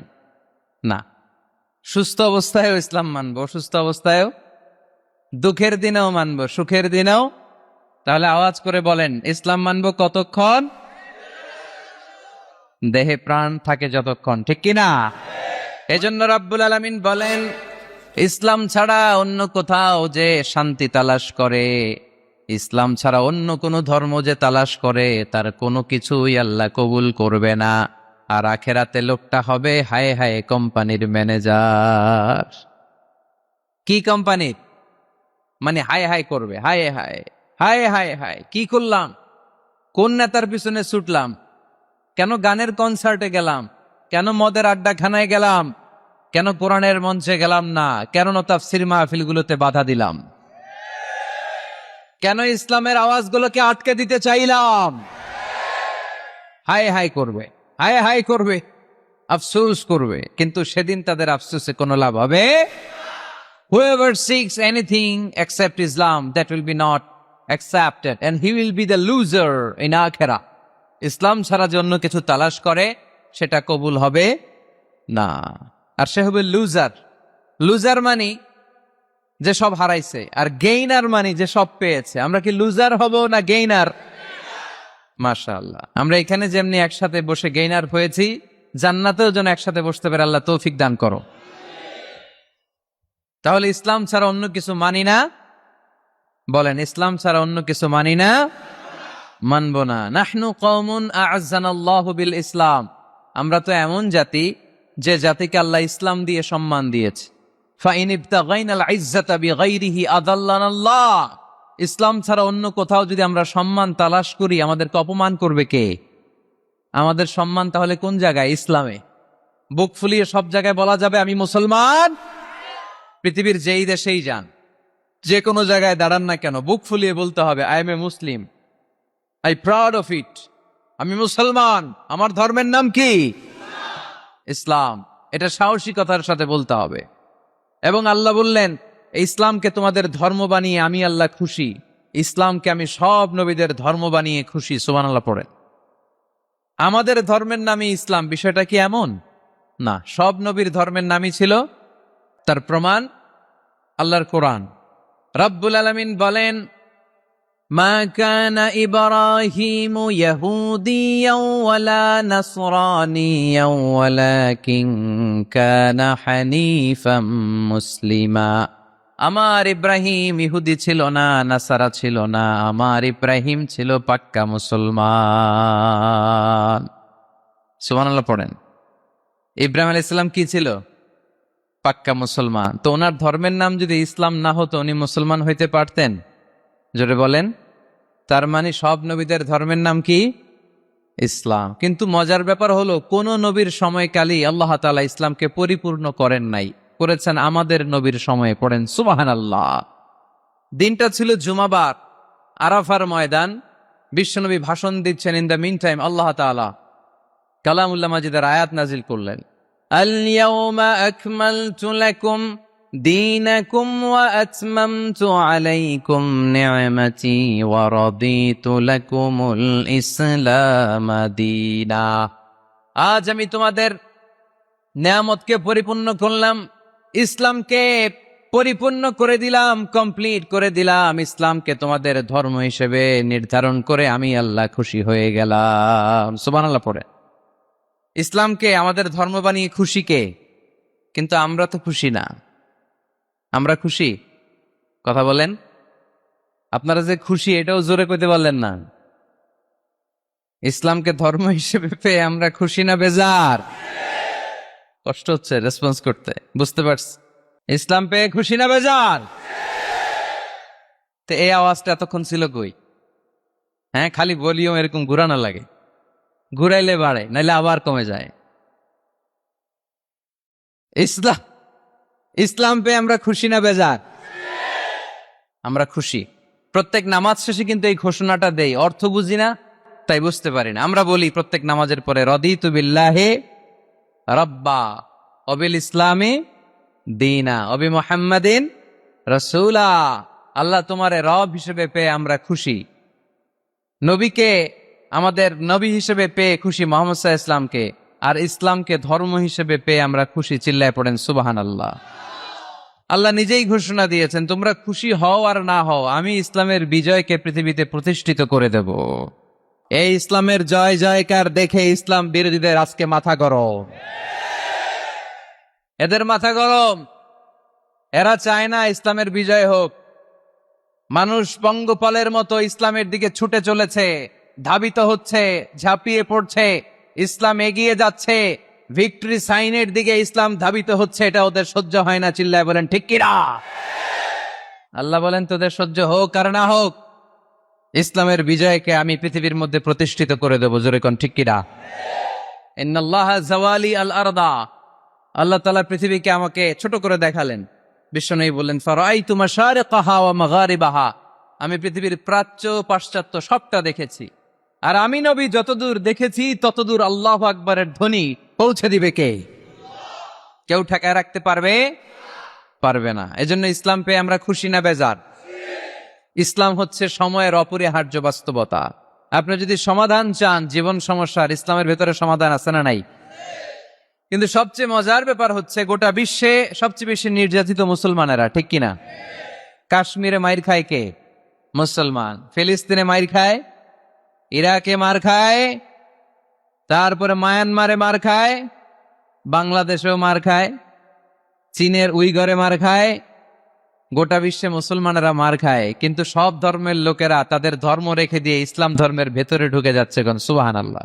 না। সুস্থ অবস্থায়ও ইসলাম মানবো, অসুস্থ অবস্থায়ও, দুঃখের দিনেও মানবো, সুখের দিনেও। তাহলে আওয়াজ করে বলেন, ইসলাম মানবো কতক্ষণ? দেহে প্রাণ থাকে যতক্ষণ। ঠিক কিনা? এজন্য রাব্বুল আলামিন বলেন, ইসলাম ছাড়া অন্য কোথাও যে শান্তি তালাশ করে, ইসলাম ছাড়া অন্য কোনো ধর্ম যে তালাশ করে, তার কোনো কিছুই আল্লাহ কবুল করবে না। আর আখেরাতে লোকটা হবে হায় হায় কোম্পানির ম্যানেজার। কি কোম্পানির? মানে হায় হায় করবে, হায় হায় হায় হায় হায়, কি করলাম, কোন নেতার পিছনে ছুটলাম, কেন গানের কনসার্টে গেলাম, কেন মদের আড্ডাখানায় গেলাম, কেন কোরআনের মঞ্চে গেলাম না, কেন তাফসীর মাহফিলগুলোতে বাধা দিলাম, কেন ইসলামের আওয়াজগুলোকে আটকে দিতে চাইলাম। হায় হায় করবে, হায় হায় করবে, আফসোস করবে, কিন্তু সেদিন তাদের আফসোসে কোনো লাভ হবে। Whoever seeks anything except Islam, that will be not accepted, and he will be the loser in akhirah. ইসলাম ছাড়া যে অন্য কিছু তালাশ করে, সেটা কবুল হবে না, আর সে হবে লুজার। লুজার মানে যে সব হারাইছে, আর গেইনার মানে যে সব পেয়েছে। আমরা কি লুজার হব না গেইনার? মাশাআল্লাহ। আমরা এখানে যেমনি একসাথে বসে গেইনার হয়েছি, জান্নাতেও যেন একসাথে বসতে পারে আল্লাহ তৌফিক দান করো। তাহলে ইসলাম ছাড়া অন্য কিছু মানি না। বলেন, ইসলাম ছাড়া অন্য কিছু মানি না, মানব না। নাহনু কওমুন আ'আজ্জানাল্লাহু বিল ইসলাম। আমরা তো এমন জাতি, যে জাতিকে আল্লাহ ইসলাম দিয়ে সম্মান দিয়েছে। ফাইন ইবতাগাইনাল ইজ্জাতা বিগাইরিহি আযাল্লানাল্লাহ। ইসলাম ছাড়া অন্য কোথাও যদি আমরা সম্মান তালাশ করি, আমাদেরকে অপমান করবে কে? আমাদের সম্মান তাহলে কোন জায়গায়? ইসলামে। বুক ফুলিয়ে সব জায়গায় বলা যাবে আমি মুসলমান। পৃথিবীর যেই দেশেই যান, যে কোনো জায়গায় দাঁড়ান না কেন, বুক ফুলিয়ে বলতে হবে I M A Muslim, I proud of it. আমি মুসলমান, আমার ধর্মের নাম কি? ইসলাম। এটা সাহসিকতার সাথে বলতে হবে। এবং আল্লাহ বললেন, ইসলামকে তোমাদের ধর্ম বানিয়ে আমি আল্লাহ খুশি। ইসলামকে আমি সব নবীদের ধর্ম বানিয়ে খুশি। সুবহানাল্লাহ পড়েন। আমাদের ধর্মের নামই ইসলাম, বিষয়টা কি এমন না? সব নবীর ধর্মের নামই ছিল। তার প্রমাণ আল্লাহর কোরআন। রব্বুল আলামিন বলেন, মা কানা ইব্রাহিমু ইয়াহুদিয়াও ওয়ালা নাসরানিয়াও ওয়ালাকিন কানা হানিফাম মুসলিমা। আমার ইব্রাহিম ইহুদি ছিল না, নাসারা ছিল না, আমার ইব্রাহিম ছিল পাক্কা মুসলমান। সুবহানাল্লাহ পড়েন। ইব্রাহিম আলাইহিস সালাম কি ছিল? পাক্কা মুসলমান। তো ওনার ধর্মের নাম যদি ইসলাম না হতো, উনি মুসলমান হইতে পারতেন? জোরে বলেন। তার মানে সব নবীদের ধর্মের নাম কি? ইসলাম। কিন্তু মজার ব্যাপার হলো, কোন নবীর সময়কালই আল্লাহ তাআলা ইসলামকে পরিপূর্ণ করেন নাই, করেছেন আমাদের নবীর সময়ে। পড়েন সুবহানাল্লাহ। দিনটা ছিল জুমাবার, আরাফার ময়দান, বিশ্বনবী ভাষণ দিচ্ছেন। ইন দ্য মিন টাইম আল্লাহ তাআলা কালামুল্লাহ মাজিদের আয়াত নাজিল করলেন, আল ইয়াউমা আকমালতু লাকুম দীনাকুম ওয়া আতমামতু আলাইকুম নি'মাতি ওয়া রাদিতু লাকুমুল ইসলাম দীনা। আজ আমি তোমাদের নিয়ামতকে পরিপূর্ণ করলাম, ইসলামকে পরিপূর্ণ করে দিলাম, কমপ্লিট করে দিলাম। ইসলামকে তোমাদের ধর্ম হিসেবে নির্ধারণ করে আমি আল্লাহ খুশি হয়ে গেলাম। সুবহানাল্লাহ পড়ে। ইসলামকে আমাদের ধর্ম বানিয়ে খুশি কে? কিন্তু আমরা তো খুশি না। আমরা খুশি? কথা বলেন। আপনারা যে খুশি এটাও জোরে কইতে পারলেন না। ইসলামকে ধর্ম হিসেবে পেয়ে আমরা খুশি না বেজার? কষ্ট হচ্ছে রেসপন্স করতে, বুঝতে পারছি। ইসলাম পেয়ে খুশি না বেজার? তো এই আওয়াজটা এতক্ষণ ছিল কই? হ্যাঁ, খালি ভলিউম এরকম ঘুরানো লাগে, ঘুরাইলে বাড়ে, নাইলে আবার কমে যায়। ইসলাম পেয়ে আমরা খুশি না বেজার? আমরা খুশি। প্রত্যেক নামাজ শেষে কিন্তু এই ঘোষণাটা দেই, অর্থ বুঝি না তাই বুঝতে পারি না। আমরা বলি প্রত্যেক নামাজের পরে, রদিতু বিল্লাহি রাব্বা অবিল ইসলামে দীনা অবি মুহাম্মাদিন রাসূলা। আল্লাহ তোমারে রব হিসেবে পেয়ে আমরা খুশি, নবীকে আমাদের নবী হিসেবে পেয়ে খুশি, মুহাম্মদ সাল্লাল্লাহু আলাইহি ইসলামকে, আর ইসলামকে ধর্ম হিসেবে পেয়ে আমরা খুশি। চিল্লায় পড়েন সুবহানাল্লাহ। আল্লাহ নিজেই ঘোষণা দিয়েছেন, তোমরা খুশি হও আর না হও, আমি ইসলামের বিজয়কে পৃথিবীতে প্রতিষ্ঠিত করে দেব। এই ইসলামের জয় জয়কার দেখে ইসলাম বিরোধীদের আজকে মাথা গরম, এদের মাথা গরম। এরা চায় না ইসলামের বিজয় হোক। মানুষ পঙ্গপালের মতো ইসলামের দিকে ছুটে চলেছে, ধাবিত হচ্ছে, ঝাঁপিয়ে পড়ছে, ইসলাম এগিয়ে যাচ্ছে, ভিক্টরি সাইনের দিকে ইসলাম ধাবিত হচ্ছে। এটা ওদের সহ্য হয় না। চিল্লায় বলেন ঠিক কিনা? আল্লাহ বলেন তোদের সহ্য হোক আর না হোক, ইসলামের বিজয়কে আমি পৃথিবীর মধ্যে প্রতিষ্ঠিত করে দেবো। জোরে কোন ঠিক কিনা? ইন্নাল্লাহা জাওয়ালি আল আরদা। আল্লাহ তাআলা পৃথিবীকে আমাকে ছোট করে দেখালেন। বিশ্বনবী বললেন, ফারাআইতু মাশারিকাহা ওয়া মাগারিবাহা। আমি পৃথিবীর প্রাচ্য পাশ্চাত্য সবটা দেখেছি। আর আমি নবী যতদূর দেখেছি ততদূর আল্লাহু আকবারের ধ্বনি পৌঁছে দিবে কে? কেউ ঠেকায় রাখতে পারবে? পারবে না। এজন্য ইসলাম পেয়ে আমরা খুশি না বেজার? ইসলাম হচ্ছে সময়ের অপরিহার্য বাস্তবতা। আপনি যদি সমাধান চান জীবন সমস্যার, ইসলামের ভেতরে সমাধান আছে না নাই? কিন্তু সবচেয়ে মজার ব্যাপার হচ্ছে গোটা বিশ্বে সবচেয়ে বেশি নির্যাতিত মুসলমানেরা, ঠিক কিনা? কাশ্মীরে মাইর খায় কে? মুসলমান। ফিলিস্তিনে মাইর খায়, ইরাকে মার খায়, তারপরে মায়ানমারে মার খায়, বাংলাদেশেও মার খায়, চীনের উইঘরে মার খায়। গোটা বিশ্বে মুসলমানেরা মার খায়, কিন্তু সব ধর্মের লোকেরা তাদের ধর্ম রেখে দিয়ে ইসলাম ধর্মের ভেতরে ঢুকে যাচ্ছে। কোন সুবহানাল্লাহ।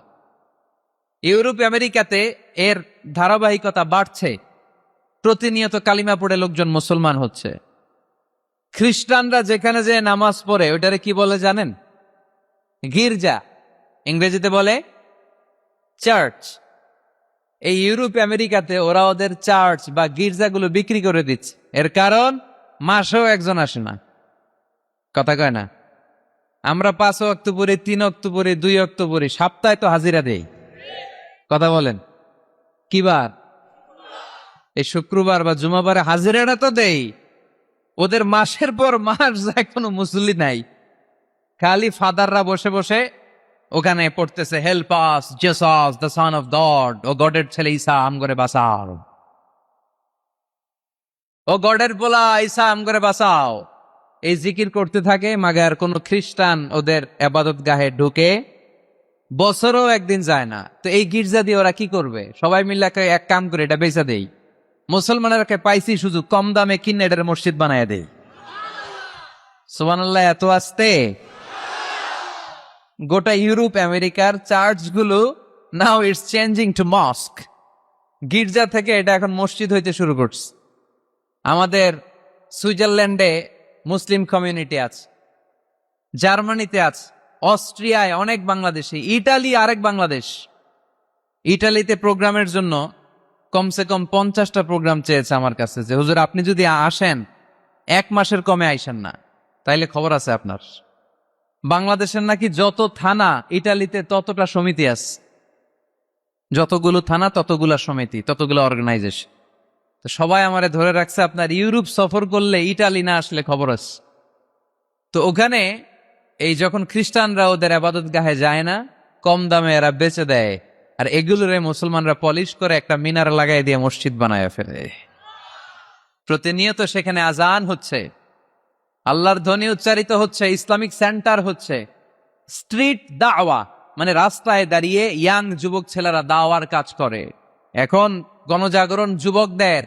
ইউরোপ আমেরিকাতে এর ধারাবাহিকতা বাড়ছে। প্রতিনিয়ত কালিমা পড়ে লোকজন মুসলমান হচ্ছে। খ্রিস্টানরা যেখানে যে নামাজ পড়ে ওইটারে কি বলে জানেন? গির্জা। ইংরেজিতে বলে চার্চ। এই ইউরোপ আমেরিকাতে ওরা ওদের চার্চ বা গির্জাগুলো বিক্রি করে দিচ্ছে। এর কারণ মাসেও একজন আসে না। কথা কয় না? আমরা 5 ওয়াক্ত পড়ি, 3 ওয়াক্ত পড়ি, 2 ওয়াক্ত পড়ি, সপ্তাহে তো হাজিরা দেই। কথা বলেন। কি বার? এই শুক্রবার বা জুমাবারে হাজিরাটা তো দেই। ওদের মাসের পর মাস যায়, কোনো মুসল্লি নাই। খালি ফাদাররা বসে বসে ওখানে পড়তেছে, help us Jesus the son of God, ও গডের ছেলে ঈসা আম করে বাঁচাও, ও গডের পোলা ঈসা আম করে বাঁচাও। এই জিকির করতে থাকে। মাগার কোন খ্রিস্টান ওদের ইবাদত গাহে ঢুকে বছরও একদিন যায় না। তো এই গির্জা দিয়ে ওরা কি করবে? সবাই মিলে এক কাম করে এটা বেচা দেই। মুসলমানেরা পাইছি সুযোগ, কম দামে কিনে এটার মসজিদ বানায় দেয়। সুবহানাল্লাহ। এত আসতে গোটা ইউরোপ আমেরিকার চার্চগুলো now it's changing to mosque. গির্জা থেকে এটা এখন মসজিদ হইতে শুরু করছে। আমাদের সুইজারল্যান্ডে মুসলিম কমিউনিটি আছে, জার্মানিতে আছে, অস্ট্রিয়ায় অনেক বাংলাদেশি, ইটালি আরেক বাংলাদেশ। ইটালিতে প্রোগ্রামের জন্য কমসে কম 50টা প্রোগ্রাম চেয়েছে আমার কাছে, যে হুজুর আপনি যদি আসেন 1 মাসের কমে আইসেন না, তাইলে খবর আছে আপনার। বাংলাদেশের নাকি যত থানা ইটালিতে ততটা সমিতি আছে, যতগুলো থানা ততগুলা সমিতি, ততগুলো অর্গানাইজেশন। তো সবাই আমারে ধরে রাখছে আপনার ইউরোপ সফর করলে ইটালি না আসলে খবর আছে। তো ওখানে এই যখন খ্রিস্টানরা ওদের আবাদত গাহে যায় না, কম দামে এরা বেচে দেয়, আর এগুলোরে মুসলমানরা পলিশ করে একটা মিনার লাগাই দিয়ে মসজিদ বানায় ফেলে। প্রতিনিয়ত সেখানে আজান হচ্ছে, আল্লাহর ধ্বনি উচ্চারিত হচ্ছে, ইসলামিক সেন্টার হচ্ছে, স্ট্রিট দাওয়া মানে রাস্তায় দাঁড়িয়ে ইয়াং যুবক ছেলেরা দাওয়ার কাজ করে। এখন গণজাগরণ যুবকদের,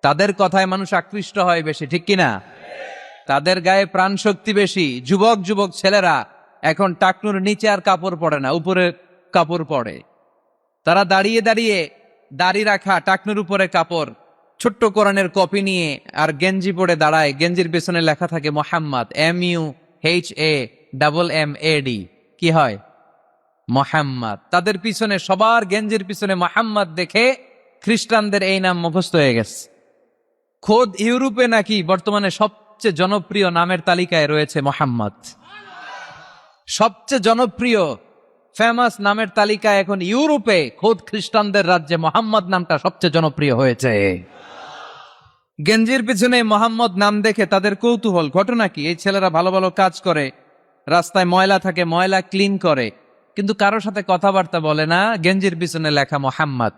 তাদের কথায় মানুষ আকৃষ্ট হয় বেশি, ঠিক কিনা? তাদের গায়ে প্রাণ শক্তি বেশি। যুবক যুবক ছেলেরা এখন টাকনুর নিচে আর কাপড় পরে না, উপরে কাপড় পরে। তারা দাঁড়িয়ে দাঁড়িয়ে দাড়ি রাখা, টাকনুর উপরে কাপড়, ছোট্ট কোরআনের কপি নিয়ে আর গেঞ্জি পরে দাঁড়ায়। গেঞ্জির পেছনে লেখা থাকে মোহাম্মদ, MUHAMMAD, কি হয়? মোহাম্মদ। তাদের পিছনে, সবার গেঞ্জির পিছনে মোহাম্মদ দেখে খ্রিস্টানদের এই নাম মুখস্থ হয়ে গেছে। খোদ ইউরোপে নাকি বর্তমানে সবচেয়ে জনপ্রিয় নামের তালিকায় রয়েছে মোহাম্মদ। সবচেয়ে জনপ্রিয় ফেমাস নামের তালিকায় এখন ইউরোপে খোদ খ্রিস্টানদের রাজ্যে মোহাম্মদ নামটা সবচেয়ে জনপ্রিয় হয়েছে। গেঞ্জির পিছনে মোহাম্মদ নাম দেখে তাদের কৌতূহল। ঘটনা কি? এই ছেলেরা ভালো ভালো কাজ করে, রাস্তায় ময়লা থাকে, ময়লা ক্লিন করে, কিন্তু কারোর সাথে কথাবার্তা বলে না, গেঞ্জির পিছনে লেখা মোহাম্মদ।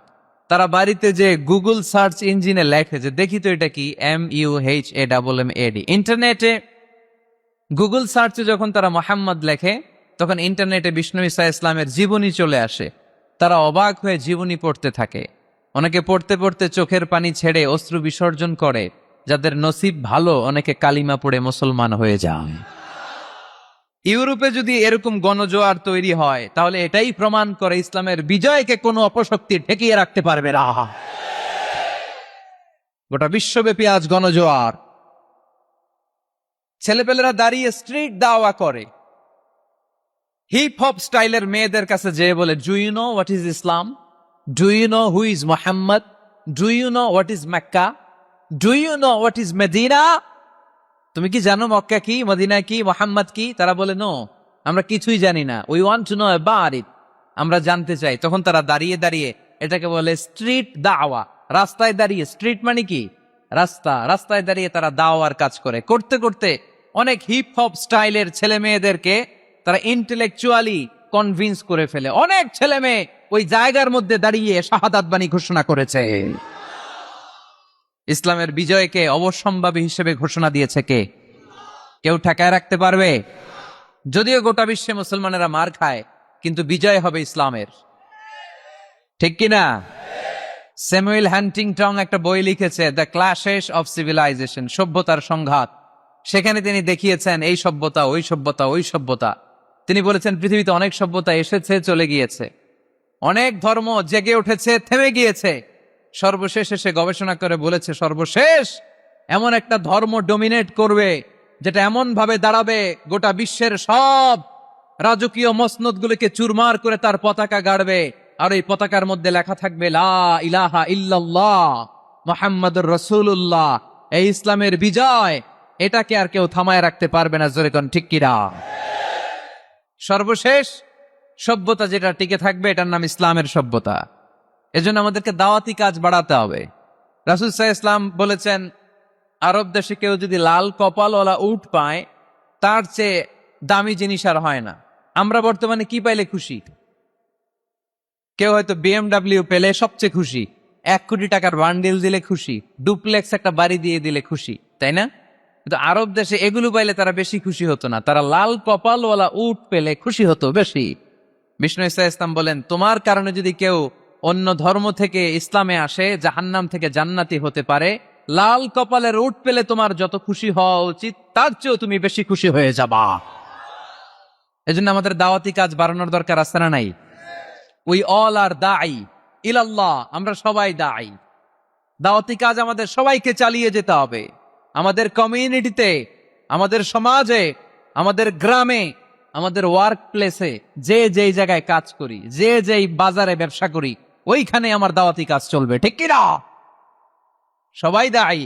তারা বাড়িতে যে গুগল সার্চ ইঞ্জিনে লেখে যে দেখি তো এটা কি, MUHAMMAD। ইন্টারনেটে গুগল সার্চে যখন তারা মোহাম্মদ লেখে, তখন ইন্টারনেটে বিষ্ণু ঈসা ইসলামের জীবনী চলে আসে। তারা অবাক হয়ে জীবনী পড়তে থাকে। অনেকে পড়তে পড়তে চোখের পানি ছেড়ে অশ্রু বিসর্জন করে। যাদের নসিব ভালো, অনেকে কালিমা পড়ে মুসলমান হয়ে যায়। ইউরোপে যদি এরকম গণজোয়ার তৈরি হয়, তাহলে এটাই প্রমাণ করে ইসলামের বিজয়কে কোনো অপশক্তি ঠেকিয়ে রাখতে পারবে না। গোটা বিশ্বব্যাপী আজ গণজোয়ার। ছেলেপেলেরা দাঁড়িয়ে স্ট্রিট দাওয়া করে, হিপ হপ স্টাইলের মেয়েদের কাছে যেয়ে বলে, do you know what is Islam? Do you know who is Muhammad? Do you know what is Mecca? Do you know what is Medina? তুমি কি জানো মক্কা কি, মদিনা কি, মোহাম্মদ কি? তারা বলে, নো, আমরা কিছুই জানি না। We want to know about it, আমরা জানতে চাই। তখন তারা দাঁড়িয়ে দাঁড়িয়ে, এটাকে বলে স্ট্রিট দাওয়া। রাস্তায় দাঁড়িয়ে, স্ট্রিট মানে কি? রাস্তা। রাস্তায় দাঁড়িয়ে তারা দাওয়ার কাজ করে। করতে করতে অনেক হিপ হপ স্টাইলের ছেলে মেয়েদেরকে তারা ইন্টেলেকচুয়ালি কনভিন্স করে ফেলে। অনেক ছেলে মেয়ে ওই জায়গার মধ্যে দাঁড়িয়ে শাহাদাত বাণী ঘোষণা করেছে। ইসলামের বিজয়কে অবশ্যম্ভাবী হিসেবে ঘোষণা দিয়েছে কে? কেউ ঠেকায় রাখতে পারবে? যদিও গোটা বিশ্বে মুসলমানেরা মার খায়, কিন্তু বিজয় হবে ইসলামের, ঠিক কিনা? স্যামুয়েল হান্টিংটন একটা বই লিখেছে, দ্য ক্ল্যাশেস অফ সিভিলাইজেশন, সভ্যতার সংঘাত। সেখানে তিনি দেখিয়েছেন এই সভ্যতা, ওই সভ্যতা, ওই সভ্যতা। তিনি বলেছেন পৃথিবীতে অনেক সভ্যতা এসেছে, চলে গিয়েছে, অনেক ধর্ম জেগে উঠেছে, থেমে গিয়েছে। সর্বশেষ এসে গবেষণা করে বলেছে, সর্বশেষ এমন একটা ধর্ম ডমিনেট করবে, যেটা এমন ভাবে দাঁড়াবে গোটা বিশ্বের সব রাজকীয় মসনদগুলোকে চুরমার করে তার পতাকা গাড়বে। আর এই পতাকার মধ্যে লেখা থাকবে, লা ইলাহা ইল্লাল্লাহ মুহাম্মাদুর রাসূলুল্লাহ। এই ইসলামের বিজয়, এটাকে আর কেউ থামায় রাখতে পারবে না। জোরে কোন ঠিক কিনা? সর্বশেষ সভ্যতা যেটা টিকে থাকবে, এটার নাম ইসলামের সভ্যতা। এজন্য আমাদেরকে দাওয়াতি কাজ বাড়াতে হবে। রাসূল সাল্লাল্লাহু আলাইহি ওয়াসাল্লাম বলেছেন, আরব দেশে কেউ যদি লাল কপালওয়ালা উট পায়, তার চেয়ে দামি জিনিস আর হয় না। আমরা বর্তমানে কি পাইলে খুশি? কেউ হয়তো BMW পেলে সবচেয়ে খুশি, 1 কোটি টাকার বান্ডিল দিলে খুশি, ডুপ্লেক্স একটা বাড়ি দিয়ে দিলে খুশি, তাই না? কিন্তু আরব দেশে এগুলো পাইলে তারা বেশি খুশি হতো না, তারা লাল কপালওয়ালা উট পেলে খুশি হতো বেশি। বিষ্ণু ঈসা ইসলাম বলেন, তোমার কারণে যদি কেউ অন্য ধর্ম থেকে ইসলামে আসে, জাহান্নাম থেকে জান্নাতি হতে পারে। লাল কপালের উট পেলে তোমার যত খুশি হওয়া উচিত, তার চেয়েও তুমি বেশি খুশি হয়ে যাবা। এজন্য আমাদের দাওয়াতি কাজ বাড়ানোর দরকার আছে না নাই? উই অল আর দাঈ ইলাল্লাহ, আমরা সবাই দাঈ। দাওয়াতি কাজ আমাদের সবাইকে চালিয়ে যেতে হবে। আমাদের কমিউনিটিতে, আমাদের সমাজে, আমাদের গ্রামে, আমাদের ওয়ার্ক প্লেসে, যে যেই জায়গায় কাজ করি, যে যেই বাজারে ব্যবসা করি, ওইখানে আমার দাওয়াতি কাজ চলবে, ঠিক কিনা? সবাই দায়ী।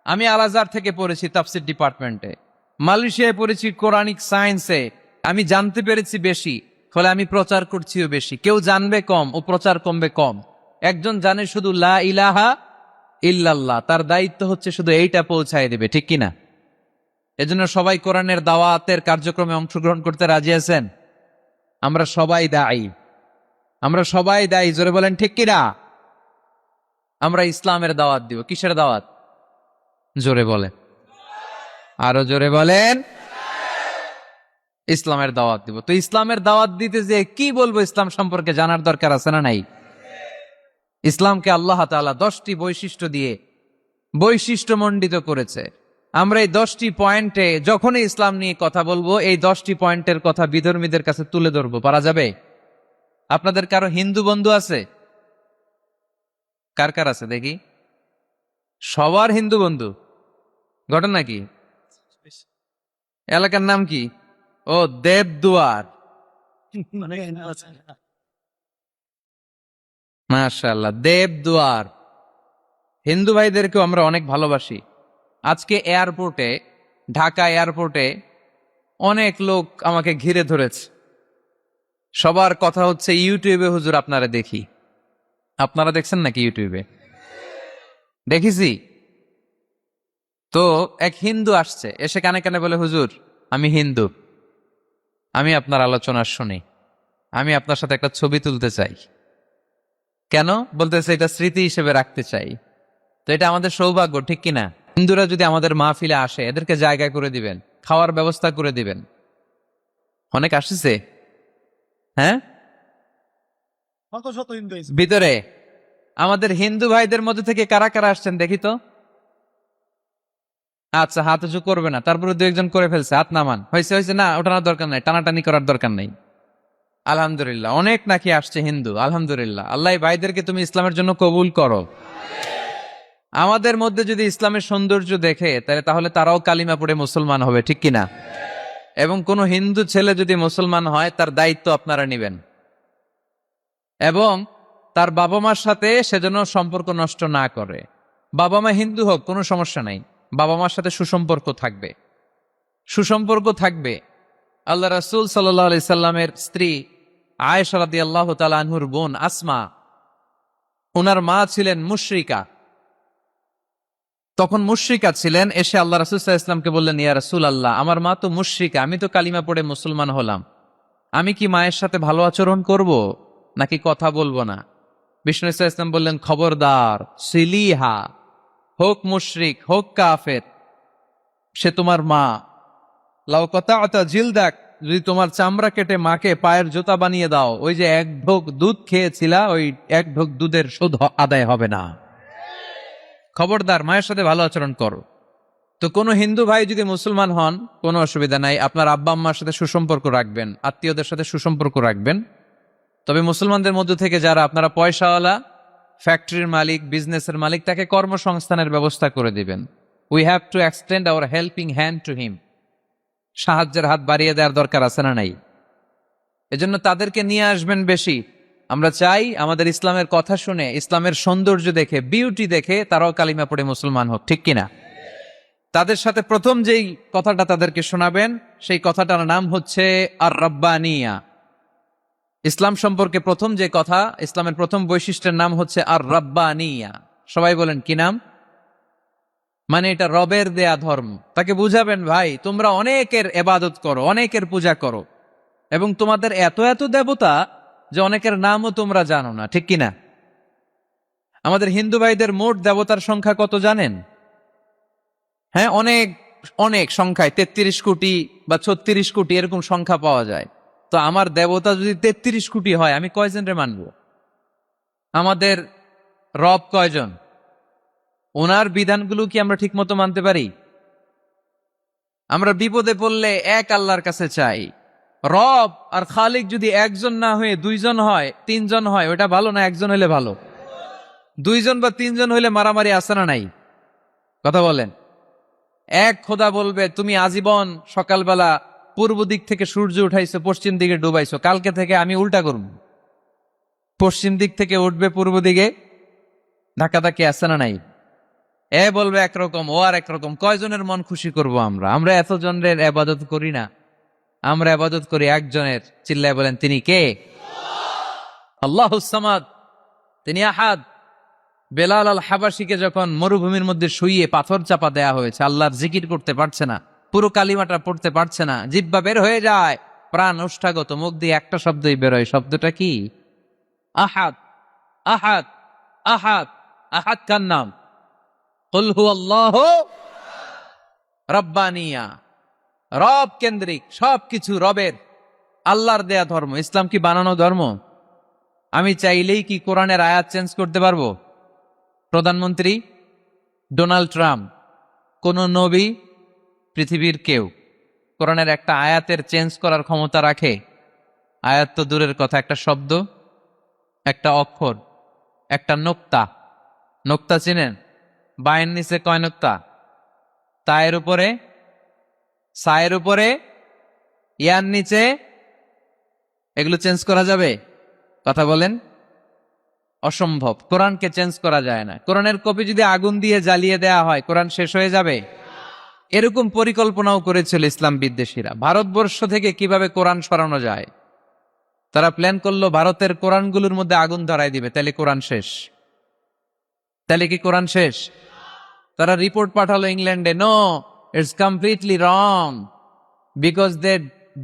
আমি আল আজহার থেকে পড়েছি তাফসির ডিপার্টমেন্টে, মালয়েশিয়ায় পড়েছি কোরআনিক সায়েন্সে, আমি জানতে পেরেছি বেশি, ফলে আমি প্রচার করছিও বেশি। কেউ জানবে কম, ও প্রচার কমবে কম। একজন জানে শুধু লা ইলাহা ইল্লাল্লাহ, তার দায়িত্ব হচ্ছে শুধু এইটা পৌঁছায় দিবে, ঠিক কিনা? এজন্য সবাই কোরআনের দাওয়াতের কার্যক্রমে অংশগ্রহণ করতে রাজি আছেন? আমরা সবাই দায়ী, আমরা সবাই দায়ী। জোরে বলেন ঠিক কিনা? আমরা ইসলামের দাওয়াত দিব। কিসের দাওয়াত? জোরে বলেন, আরো জোরে বলেন। ইসলামের দাওয়াত দিব। তো ইসলামের দাওয়াত দিতে যে কি বলবো ইসলাম সম্পর্কে জানার দরকার আছে না নাই? ইসলামকে আল্লাহ তাআলা 10টি বৈশিষ্ট্য দিয়ে বৈশিষ্ট্যমণ্ডিত করেছে। আমরা এই 10টি পয়েন্টে যখনই ইসলাম নিয়ে কথা বলবো, এই 10টি পয়েন্টের কথা বিধর্মীদের কাছে তুলে ধরবো। পারা যাবে? আপনাদের কারো হিন্দু বন্ধু আছে? কার কার আছে দেখি? সবার হিন্দু বন্ধু। ঘটনা কি? এলাকার নাম কি? ও, দেবদুয়ার। মানে মাশাআল্লাহ, দেবদুয়ার। হিন্দু ভাইদেরকেও আমরা অনেক ভালোবাসি। আজকে এয়ারপোর্টে, ঢাকা এয়ারপোর্টে অনেক লোক আমাকে ঘিরে ধরেছে। সবার কথা হচ্ছে ইউটিউবে হুজুর আপনারা দেখি। আপনারা দেখছেন নাকি ইউটিউবে? দেখেছি তো। এক হিন্দু আসছে, এসে কানে কানে বলে, হুজুর আমি হিন্দু, আমি আপনার আলোচনা শুনি, আমি আপনার সাথে একটা ছবি তুলতে চাই। কেন? বলতেছে এটা স্মৃতি হিসেবে রাখতে চাই। তো এটা আমাদের সৌভাগ্য, ঠিক কিনা? হিন্দুরা যদি আমাদের মাহফিলে আসে, এদেরকে জায়গা করে দিবেন, খাওয়ার ব্যবস্থা করে দিবেন। অনেক আসছে, হ্যাঁ, কত শত হিন্দু হয়েছে। ভিতরে। আমাদের হিন্দু ভাইদের মধ্যে থেকে কারা কারা আসছেন দেখি তো। আচ্ছা, হাত উঁচু করবে না, তারপরে দু একজন করে ফেলছে, হাত নামান। হয়েছে হয়েছে, না ওঠানোর দরকার নাই, টানাটানি করার দরকার নাই। আলহামদুলিল্লাহ, অনেক নাকি আসছে হিন্দু। আলহামদুলিল্লাহ, আল্লাহ এই ভাইদেরকে তুমি ইসলামের জন্য কবুল করো। আমাদের মধ্যে যদি ইসলামের সৌন্দর্য দেখে, তাহলে তারাও কালিমা পড়ে মুসলমান হবে, ঠিক কিনা? এবং কোন হিন্দু ছেলে যদি মুসলমান হয়, তার দায়িত্ব আপনারা নেবেন, এবং তার বাবা মার সাথে সেজন্য সম্পর্ক নষ্ট না করে। বাবা মা হিন্দু হোক, কোনো সমস্যা নাই, বাবা মার সাথে সুসম্পর্ক থাকবে, সুসম্পর্ক থাকবে। আল্লাহ রাসূল সাল্লাল্লাহু আলাইহি সাল্লামের স্ত্রী আয়েশা রাদিয়াল্লাহু তাআলা আনহুর বোন আসমা, ওনার মা ছিলেন মুশরিকা। তখন মুশরিকা ছিলেন। এসে আল্লাহ রাসূল সাল্লাল্লাহু আলাইহি ওয়াসাল্লামকে বললেন, ইয়া রাসূলুল্লাহ, আমার মা তো মুশরিকা, আমি তো কালিমা পড়ে মুসলমান হলাম, আমি কি মায়ের সাথে ভালো আচরণ করব নাকি কথা বলবো না? বিষ্ণু সাল্লাল্লাহু আলাইহি ওয়াসাল্লাম বললেন, খবরদার, সিলিহা, হোক মুশরিক হোক কাফের, সে তোমার মা। লাউ কাতা'তা জিলদাক, যদি তোমার চামড়া কেটে মাকে পায়ের জুতা বানিয়ে দাও, ওই যে এক ঢোক দুধ খেয়েছিলা, ওই এক ঢোক দুধের শোধ আদায় হবে না। খবরদার, মায়ের সাথে ভালো আচরণ করো। তো কোনো হিন্দু ভাই যদি মুসলমান হন, কোনো অসুবিধা নাই, আপনার আব্বা আম্মার সাথে সুসম্পর্ক রাখবেন, আত্মীয়দের সাথে সুসম্পর্ক রাখবেন। তবে মুসলমানদের মধ্যে থেকে যারা আপনারা পয়সাওয়ালা, ফ্যাক্টরির মালিক, বিজনেসের মালিক, তাকে কর্মসংস্থানের ব্যবস্থা করে দিবেন। We have to extend hour helping hand to him. সাহায্যের হাত বাড়িয়ে দেওয়ার দরকার আছে না নাই? এজন্য তাদেরকে নিয়ে আসবেন বেশি। আমরা চাই আমাদের ইসলামের কথা শুনে, ইসলামের সৌন্দর্য দেখে, বিউটি দেখে তারাও কালিমা পড়ে মুসলমান হোক, ঠিক কিনা? তাদের সাথে প্রথম যেই কথাটা তাদেরকে শোনাবেন, সেই কথাটার নাম হচ্ছে আর রাব্বানিয়া। ইসলাম সম্পর্কে প্রথম যে কথা, ইসলামের প্রথম বৈশিষ্ট্যের নাম হচ্ছে আর রাব্বানিয়া। সবাই বলেন কি নাম? মানে এটা রবের দেয়া ধর্ম। তাকে বুঝাবেন, ভাই তোমরা অনেকের ইবাদত করো, অনেকের পূজা করো, এবং তোমাদের এত এত দেবতা যে অনেকের নামও তোমরা জানো না, ঠিক কিনা? আমাদের হিন্দু ভাইদের মোট দেবতার সংখ্যা কত জানেন? হ্যাঁ, অনেক অনেক সংখ্যায়, 33 কোটি বা 36 কোটি এরকম সংখ্যা পাওয়া যায়। তো আমার দেবতা যদি 33 কোটি হয়, আমি কয়জনরে মানব? আমাদের রব কয়জন? ওনার বিধানগুলো কি আমরা ঠিক মতো মানতে পারি? আমরা বিপদে পড়লে এক আল্লাহর কাছে চাই। রব আর খালিক যদি একজন না হয়ে দুইজন হয়, তিনজন হয়, ওটা ভালো না একজন হইলে ভালো? দুইজন বা তিনজন হইলে মারামারি আছে না নাই? কথা বলেন। এক খোদা বলবে, তুমি আজীবন সকালবেলা পূর্ব দিক থেকে সূর্য উঠাইছো, পশ্চিম দিকে ডুবাইছো, কালকে থেকে আমি উল্টা করব, পশ্চিম দিক থেকে উঠবে পূর্ব দিকে। ধাক্কাধাক্কি আছে না নাই? এ বলবে একরকম, ও আর একরকম। কয়জনের মন খুশি করব আমরা? আমরা এতজনের ইবাদত করি না। আমরা ইবাদত করি একজনের, চিল্লায় বলেন তিনি কে? আল্লাহুস সামাদ, তিনি আহাদ। বেলাল আল হাবাসীকে যখন মরুভূমির মধ্যে শুইয়ে পাথর চাপা দেয়া হয়েছে, আল্লাহর জিকির করতে পারছে না, পুরো কালিমাটা পড়তে পারছে না, জিহ্বা বের হয়ে যায়, প্রাণ ওষ্ঠাগত, মুখ দিয়ে একটা শব্দই বেরোয়। শব্দটা কি? আহাদ। আহাদ, আহাদ, আহাদ কার নাম? কুল হুয়াল্লাহু রাব্বানিয়া, রব কেন্দ্রিক, সবকিছু রবের, আল্লাহর দেয়া ধর্ম। ইসলাম কি বানানো ধর্ম? আমি চাইলেই কি কোরআনের আয়াত চেঞ্জ করতে পারবো? প্রধানমন্ত্রী, ডোনাল্ড ট্রাম্প, কোন নবী, পৃথিবীর কেউ কোরআনের একটা আয়াতের চেঞ্জ করার ক্ষমতা রাখে? আয়াত তো দূরের কথা, একটা শব্দ, একটা অক্ষর, একটা নোক্তা। নোক্তা চিনেন? বায়ের নিচে কয় নোক্তা? তায়ের উপরে, সায়ের উপরে, ইয়ার নিচে। এগুলো চেঞ্জ করা যাবে? কথা বলেন। অসম্ভব। কোরআনকে চেঞ্জ করা যায় না। কোরআনের কপি যদি আগুন দিয়ে জ্বালিয়ে দেয়া হয়, কোরআন শেষ হয়ে যাবে? এরকম পরিকল্পনাও করেছিল ইসলাম বিদ্বেষীরা, ভারতবর্ষ থেকে কিভাবে কোরআন সরানো যায়। তারা প্ল্যান করলো ভারতের কোরআনগুলোর মধ্যে আগুন ধরায় দিবে, তাহলে কোরআন শেষ। তাহলে কি কোরআন শেষ? তারা রিপোর্ট পাঠালো ইংল্যান্ডে, no, it's completely wrong, because they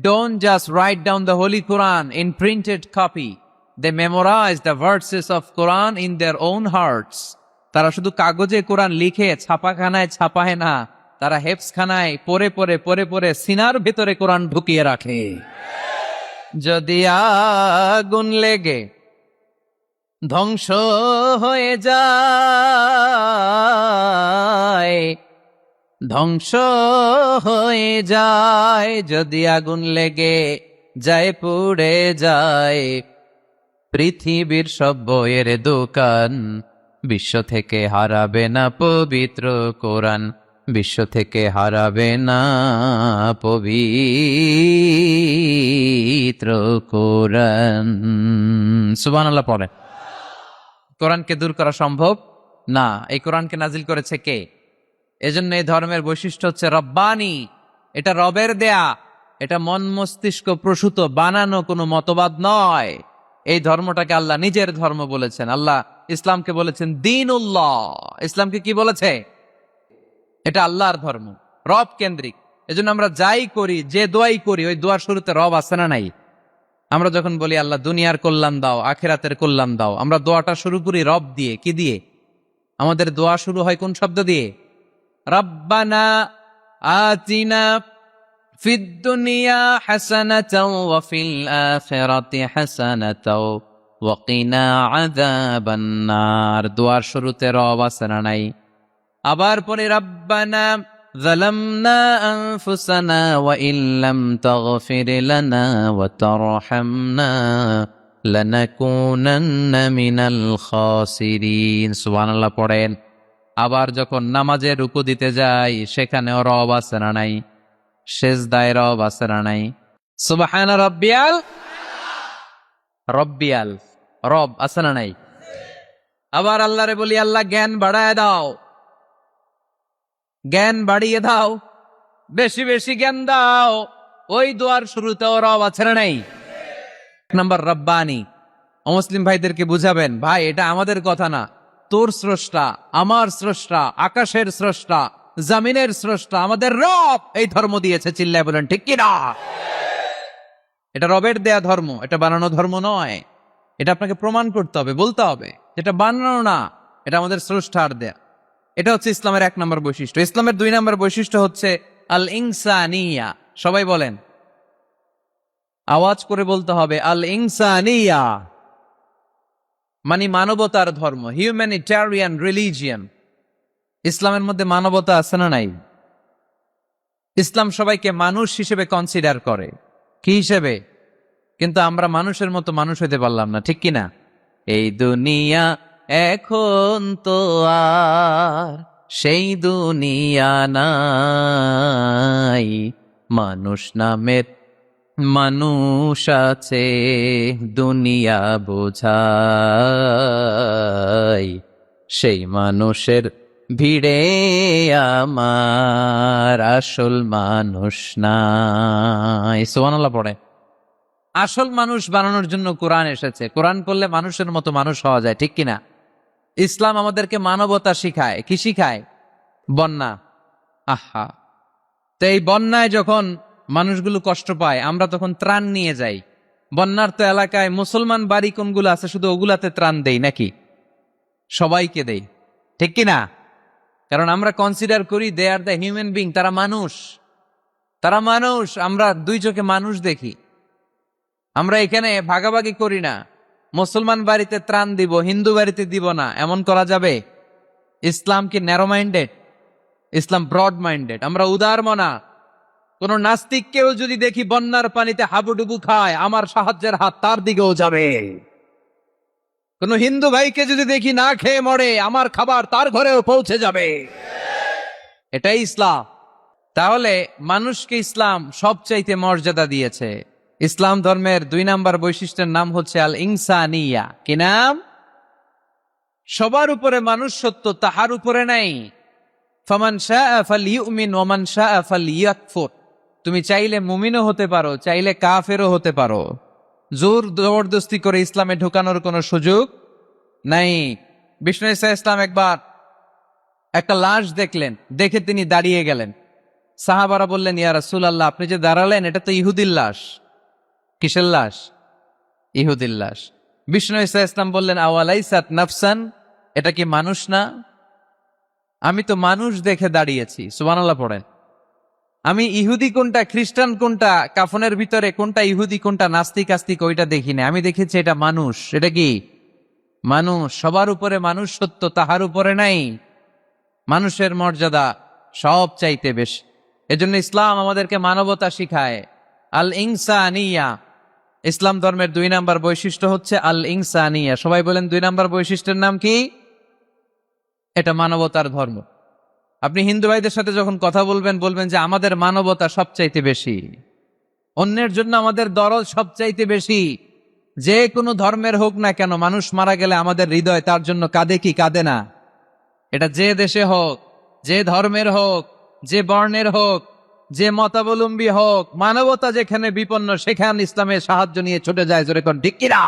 don't just write down the holy Quran in printed copy, they memorize the verses of Quran in their own hearts. তারা শুধু কাগজে কোরআন লিখে ছাপাখানায় ছাপায় না, তারা হেফসখানায় পড়ে পড়ে পড়ে পড়ে সিনার ভেতরে কোরআন ঢুকিয়ে রাখে। যদি আগুন লেগে ধ্বংস হয়ে যায়, ধ্বংস হয়ে যায়, যদি আগুন লেগে যায় পুড়ে যায় পৃথিবীর সব বইয়ের দোকান, বিশ্ব থেকে হারাবে না পবিত্র কোরআন, বিশ্ব থেকে হারাবে না পবিত্র কোরআন। সুবহানাল্লাহ পড়ে। কোরআনকে দূর করা সম্ভব না। এই কোরআনকে নাজিল করেছে কে? এজন্য এই ধর্মের বৈশিষ্ট্য হচ্ছে রব্বানি। এটা রবের দেয়া, এটা মন মস্তিষ্ক প্রসূত বানানো কোনো মতবাদ নয়। এই ধর্মটাকে আল্লাহ নিজের ধর্ম বলেছেন। আল্লাহ ইসলামকে বলেছেন দ্বীনুল্লাহ। ইসলামকে কি বলেছে? এটা আল্লাহর ধর্ম, রব কেন্দ্রিক। এজন্য আমরা যাই করি, যে দোয়াই করি, ওই দোয়ার শুরুতে রব আছে না নাই? আমরা যখন বলি আল্লাহ দুনিয়ার কল্যাণ দাও, আখিরাতের কল্যাণ দাও, আমরা দোয়াটা শুরু করি রব দিয়ে। কি দিয়ে? আমাদের দোয়া শুরু হয় কোন শব্দ দিয়ে? রব্বানা আতিনা ফিদ দুনিয়া হাসানাতাও ওয়া ফিল আখিরাতি হাসানাতাও ওয়া কিনা আযাবান নার। দোয়ার শুরুতে রব আছে না নাই? আবার পরে রব্বানা যালামনা আনফুসানা ওয়া ইল্লাম তাগফির লানা ওয়া তারহামনা লানাকুনান্না মিনাল খাসিরিন। সুবহানাল্লাহ পড়েন। আবার যখন নামাজে রুকু দিতে যাই, সেখানেও রব আছে না নাই? সেজদায় রব আছে না নাই? সুবহান রাব্বিয়াল, রব্বিয়াল, রব আছে না নাই? আবার আল্লাহরে বলি আল্লাহ জ্ঞান বাড়ায় দাও, জ্ঞান বাড়িয়ে দাও, বেশি বেশি জ্ঞান দাও। ওই দোয়ার শুরুতেও রব আছে না নাই? এক নম্বর রব্বানি। অমুসলিম ভাইদেরকে বুঝাবেন, ভাই এটা আমাদের কথা না, তোর স্রষ্টা, আমার স্রষ্টা, আকাশের স্রষ্টা, জমিনের স্রষ্টা, আমাদের রব এই ধর্ম দিয়েছে। চিল্লায় বলেন ঠিক কিনা? এটা রবের দেয়া ধর্ম, এটা বানানো ধর্ম নয়। এটা আপনাকে প্রমাণ করতে হবে, বলতে হবে যেটা বানানো না, এটা আমাদের স্রষ্টার দেয়া। এটা হচ্ছে ইসলামের এক নম্বর বৈশিষ্ট্য। ইসলামের দুই নম্বর বৈশিষ্ট্য হচ্ছে আল ইনসানিয়া। সবাই বলেন, আওয়াজ করে বলতে হবে, আল ইনসানিয়া মানে মানবতার ধর্ম, হিউম্যানিটেরিয়ান রিলিজিয়ন। ইসলামের মধ্যে মানবতা আছে না নাই? ইসলাম সবাইকে মানুষ হিসেবে কনসিডার করে। কি হিসেবে? কিন্তু আমরা মানুষের মতো মানুষ হইতে পারলাম না, ঠিক কিনা? এই দুনিয়া এখন তো আর সেই দুনিয়া নাই, মানুষ নামের মানুষ আছে দুনিয়া বোঝাই, সেই মানুষের ভিড়ে আমার আসল মানুষ নাই। সুবহানাল্লাহ পড়ে। আসল মানুষ বানানোর জন্য কোরআন এসেছে। কোরআন পড়লে মানুষের মতো মানুষ হওয়া যায়, ঠিক কিনা? ইসলাম আমাদেরকে মানবতা শিখায়। কি শিখায়? বন্যা। আহা, তো এই বন্যায় যখন মানুষগুলো কষ্ট পায়, আমরা তখন ত্রাণ নিয়ে যাই। বন্যার তো এলাকায় মুসলমান বাড়ি কোনগুলো আছে শুধু ওগুলাতে ত্রাণ দেই নাকি? সবাইকে দেই, ঠিক কিনা? কারণ আমরা কনসিডার করি দে আর দ্য হিউম্যান বিং, তারা মানুষ। তারা মানুষ, আমরা দুই চোখে মানুষ দেখি। আমরা এখানে ভাগাভাগি করি না। মুসলমান বাড়িতে ত্রাণ দিব, হিন্দু বাড়িতে দিব না, এমন করা যাবে? ইসলাম কি ন্যারো মাইন্ডেড? ইসলাম ব্রড মাইন্ডেড। আমরা উদার মনা। কোন নাস্তিককেও যদি দেখি বন্যার পানিতে হাবুডুবু খায়, আমার সাহায্যের হাত তার দিকেও যাবে। কোন হিন্দু ভাইকে যদি দেখি না খেয়ে মরে, আমার খাবার তার ঘরেও পৌঁছে যাবে। এটাই ইসলাম। তাহলে মানুষকে ইসলাম সবচাইতে মর্যাদা দিয়েছে। ইসলাম ধর্মের 2 নাম্বার বৈশিষ্ট্যের নাম হচ্ছে আল ইনসানিয়া। কি নাম? সবার উপরে মানুষ সত্য, তাহার উপরে নাই। ফামান শাআ ফালইউমিন ওয়া মান শাআ ফালইয়াকফুর। তুমি চাইলে মুমিনও হতে পারো, চাইলে কাফেরও হতে পারো। জোর জবরদস্তি করে ইসলামে ঢোকানোর কোনো সুযোগ নাই। বিষ্ণু ঈসা ইসলাম একবার একটা লাশ দেখলেন, দেখে তিনি দাঁড়িয়ে গেলেন। সাহাবারা বললেন, ইয়া রাসূলুল্লাহ, আপনি যে দাঁড়ালেন এটা তো ইহুদির লাশ। কিসের লাশ? ইহুদির লাশ। বিষ্ণু ঈসা ইসলাম বললেন, আওয়ালাইসাত নাফসান, এটা কি মানুষ না? আমি তো মানুষ দেখে দাঁড়িয়েছি। সুবহানাল্লাহ পড়েন। আমি ইহুদি কোনটা, খ্রিস্টান কোনটা, কাফনের ভিতরে কোনটা ইহুদি কোনটা নাস্তিক আস্তিক ওইটা দেখিনি। আমি দেখেছি এটা মানুষ। এটা কি? মানুষ। সবার উপরে মানুষ সত্য, তাহার উপরে নাই। মানুষের মর্যাদা সব চাইতে বেশি। এজন্য ইসলাম আমাদেরকে মানবতা শিখায়। আল ইনসানিয়া। ইসলাম ধর্মের 2 নাম্বার বৈশিষ্ট্য হচ্ছে আল ইনসানিয়া। সবাই বলেন 2 নাম্বার বৈশিষ্ট্যের নাম কি? এটা মানবতার ধর্ম। আপনি হিন্দু ভাইদের সাথে যখন কথা বলবেন, বলবেন যে আমাদের মানবতা সবচাইতে বেশি, অন্যের জন্য আমাদের দরদ সবচাইতে বেশি। যে কোনো ধর্মের হোক না কেন, মানুষ মারা গেলে আমাদের হৃদয় তার জন্য কাঁদে কি কাঁদে না? এটা যে দেশে হোক, যে ধর্মের হোক, যে বর্ণের হোক, যে মতাবলম্বী হোক, মানবতা যেখানে বিপন্ন সেখানে ইসলামের সাহায্য নিয়ে ছুটে যায়। জোরে কোন ঠিক কিনা?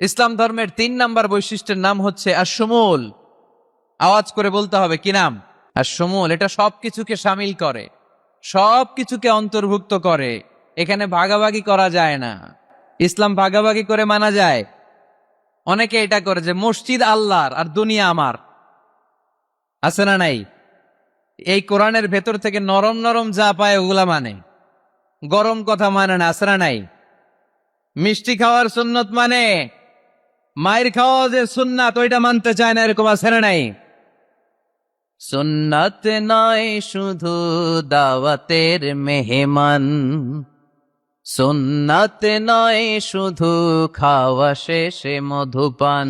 ইসলাম ধর্মের 3 নাম্বার বৈশিষ্ট্যের নাম হচ্ছে আশ-শুমুল। আওয়াজ করে বলতে হবে, কি নাম? আশ-শুমুল। এটা সবকিছুকে শামিল করে, সবকিছুকে অন্তর্ভুক্ত করে। এখানে ভাগাভাগি করা যায় না। ইসলাম ভাগাভাগি করে মানা যায়? অনেকে এটা করে যে মসজিদ আল্লাহর আর দুনিয়া আমার। আছে না নাই? এই কোরআনের ভেতর থেকে নরম নরম যা পায় ওগুলা মানে, গরম কথা মানে না। আছে না নাই? মিষ্টি খাওয়ার সুন্নত মানে, মায়ের খাওয়া যে সুন্নাত ওইটা মানতে চায় না, এরকম আছে না নাই? সুন্নাত নয় শুধু দাওয়াতের মেহমান, সুন্নাত নয় শুধু খাওয়া শেষে মধুপান,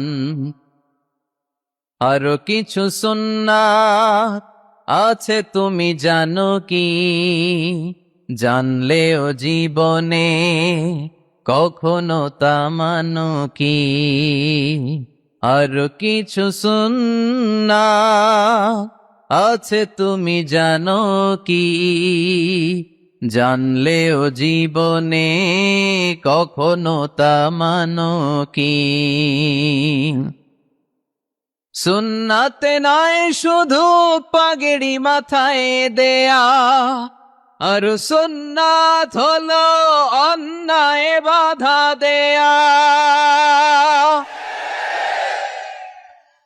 আরো কিছু সুন্নাত আছে তুমি জানো কি? জানলেও জীবনে কখনো তা মানো কি? আরো কিছু সুন্নাত আছে তুমি জানো কি? জানলেও জীবনে কখনো তা মানো কি? সুন্নাতে নয় শুধু পাগড়ি মাথায় দেয়া, আর সুন্নাত হলো অন্যায় বাধা দেয়া।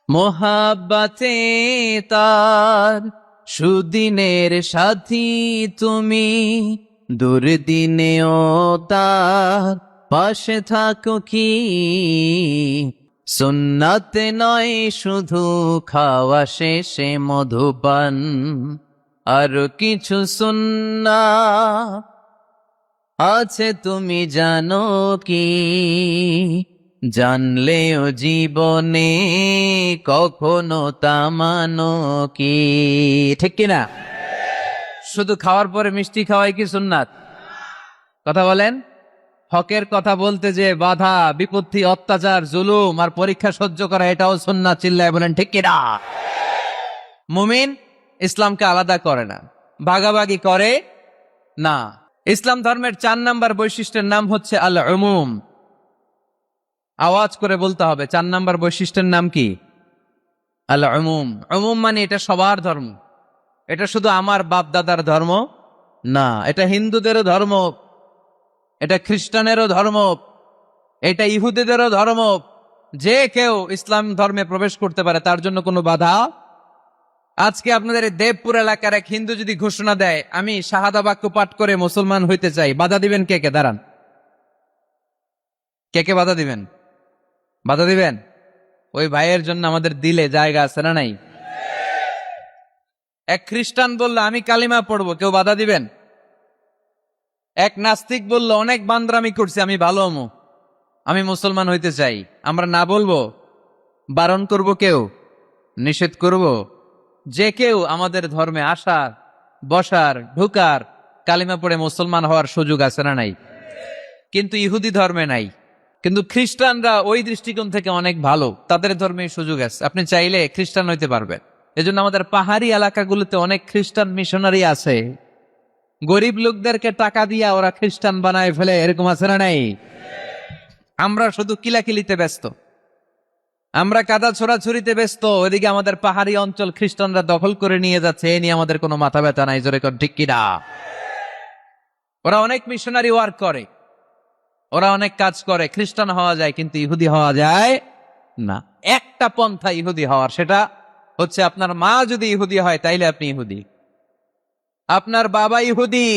মোহাব্বতে তার সুদিনের সাথী তুমি, দুর্দিনেও তার পাশে থাকো কি? সুন্নাত নয় শুধু খাওয়া শেষে মধুপান, আর কিছু সুন্নাত আছে তুমি জানো কি? জানলেও জীবনে কখনো তা মানো কি? ঠিক কিনা? শুধু খাওয়ার পরে মিষ্টি খাওয়াই কি সুন্নাত? কথা বলেন। হকের কথা বলতে যে বাধা, বিপত্তি, অত্যাচার, জুলুম আর পরীক্ষা সহ্য করা, এটাও সুন্নাত। চিল্লায় বলেন ঠিক কিনা? মুমিন ইসলামকে আলাদা করে না, ভাগাভাগি করে না। ইসলাম ধর্মের 4 নাম্বার বৈশিষ্ট্যের নাম হচ্ছে আল উমুম। আওয়াজ করে বলতে হবে, 4 নাম্বার বৈশিষ্ট্যের নাম কি? আল উমুম। উমুম মানে এটা সবার ধর্ম, এটা শুধু আমার বাপ দাদার ধর্ম না, এটা হিন্দুদেরও ধর্ম, এটা খ্রিস্টানেরও ধর্ম, এটা ইহুদিদেরও ধর্ম। যে কেউ ইসলাম ধর্মে প্রবেশ করতে পারে, তার জন্য কোনো বাধা। আজকে আপনাদের এই দেবপুর এলাকার এক হিন্দু যদি ঘোষণা দেয় আমি শাহাদা বাক্য পাঠ করে মুসলমান হইতে চাই, বাধা দিবেন কে কে? দাঁড়ান, কে কে বাধা দিবেন? বাধা দিবেন? ওই ভাইয়ের জন্য আমাদের দিলে জায়গা আছে না নাই? এক খ্রিস্টান বলল আমি কালিমা পড়বো, কেউ বাধা দিবেন? এক নাস্তিক বলল অনেক বান্দরামি করছি, আমি ভালো হমু, আমি মুসলমান হইতে চাই, আমরা না বলবো? বারণ করব কেউ? নিষেধ করব? যে কেউ আমাদের ধর্মে আসার, বসার, ঢুকার, কালিমা পড়ে মুসলমান হওয়ার সুযোগ আছে না নাই? কিন্তু ইহুদি ধর্মে নাই। কিন্তু খ্রিস্টানরা ওই দৃষ্টিকোণ থেকে অনেক ভালো, তাদের ধর্মে সুযোগ আছে, আপনি চাইলে খ্রিস্টান হইতে পারবেন। এজন্য আমাদের পাহাড়ি এলাকাগুলোতে অনেক খ্রিস্টান মিশনারি আছে, গরিব লোকদেরকে টাকা দিয়া ওরা খ্রিস্টান বানায় ফেলে, এরকম আছে না নাই? আমরা শুধু কিলাকিলিতে ব্যস্ত, আমরা কাদা ছোড়াছুরিতে ব্যস্ত, ওইদিকে আমাদের পাহাড়ি অঞ্চল খ্রিস্টানরা দখল করে নিয়ে যাচ্ছে, এ নিয়ে আমাদের কোনো মাথা ব্যথা নাই। জোরে কর ঠিক কিনা? ওরা অনেক মিশনারি ওয়ার্ক করে, ওরা অনেক কাজ করে, খ্রিস্টান হওয়া যায় কিন্তু ইহুদি হওয়া যায় না। একটা পন্থা ইহুদি হওয়ার, সেটা হচ্ছে আপনার মা যদি ইহুদি হয় তাইলে আপনি ইহুদি, আপনার বাবা ইহুদি,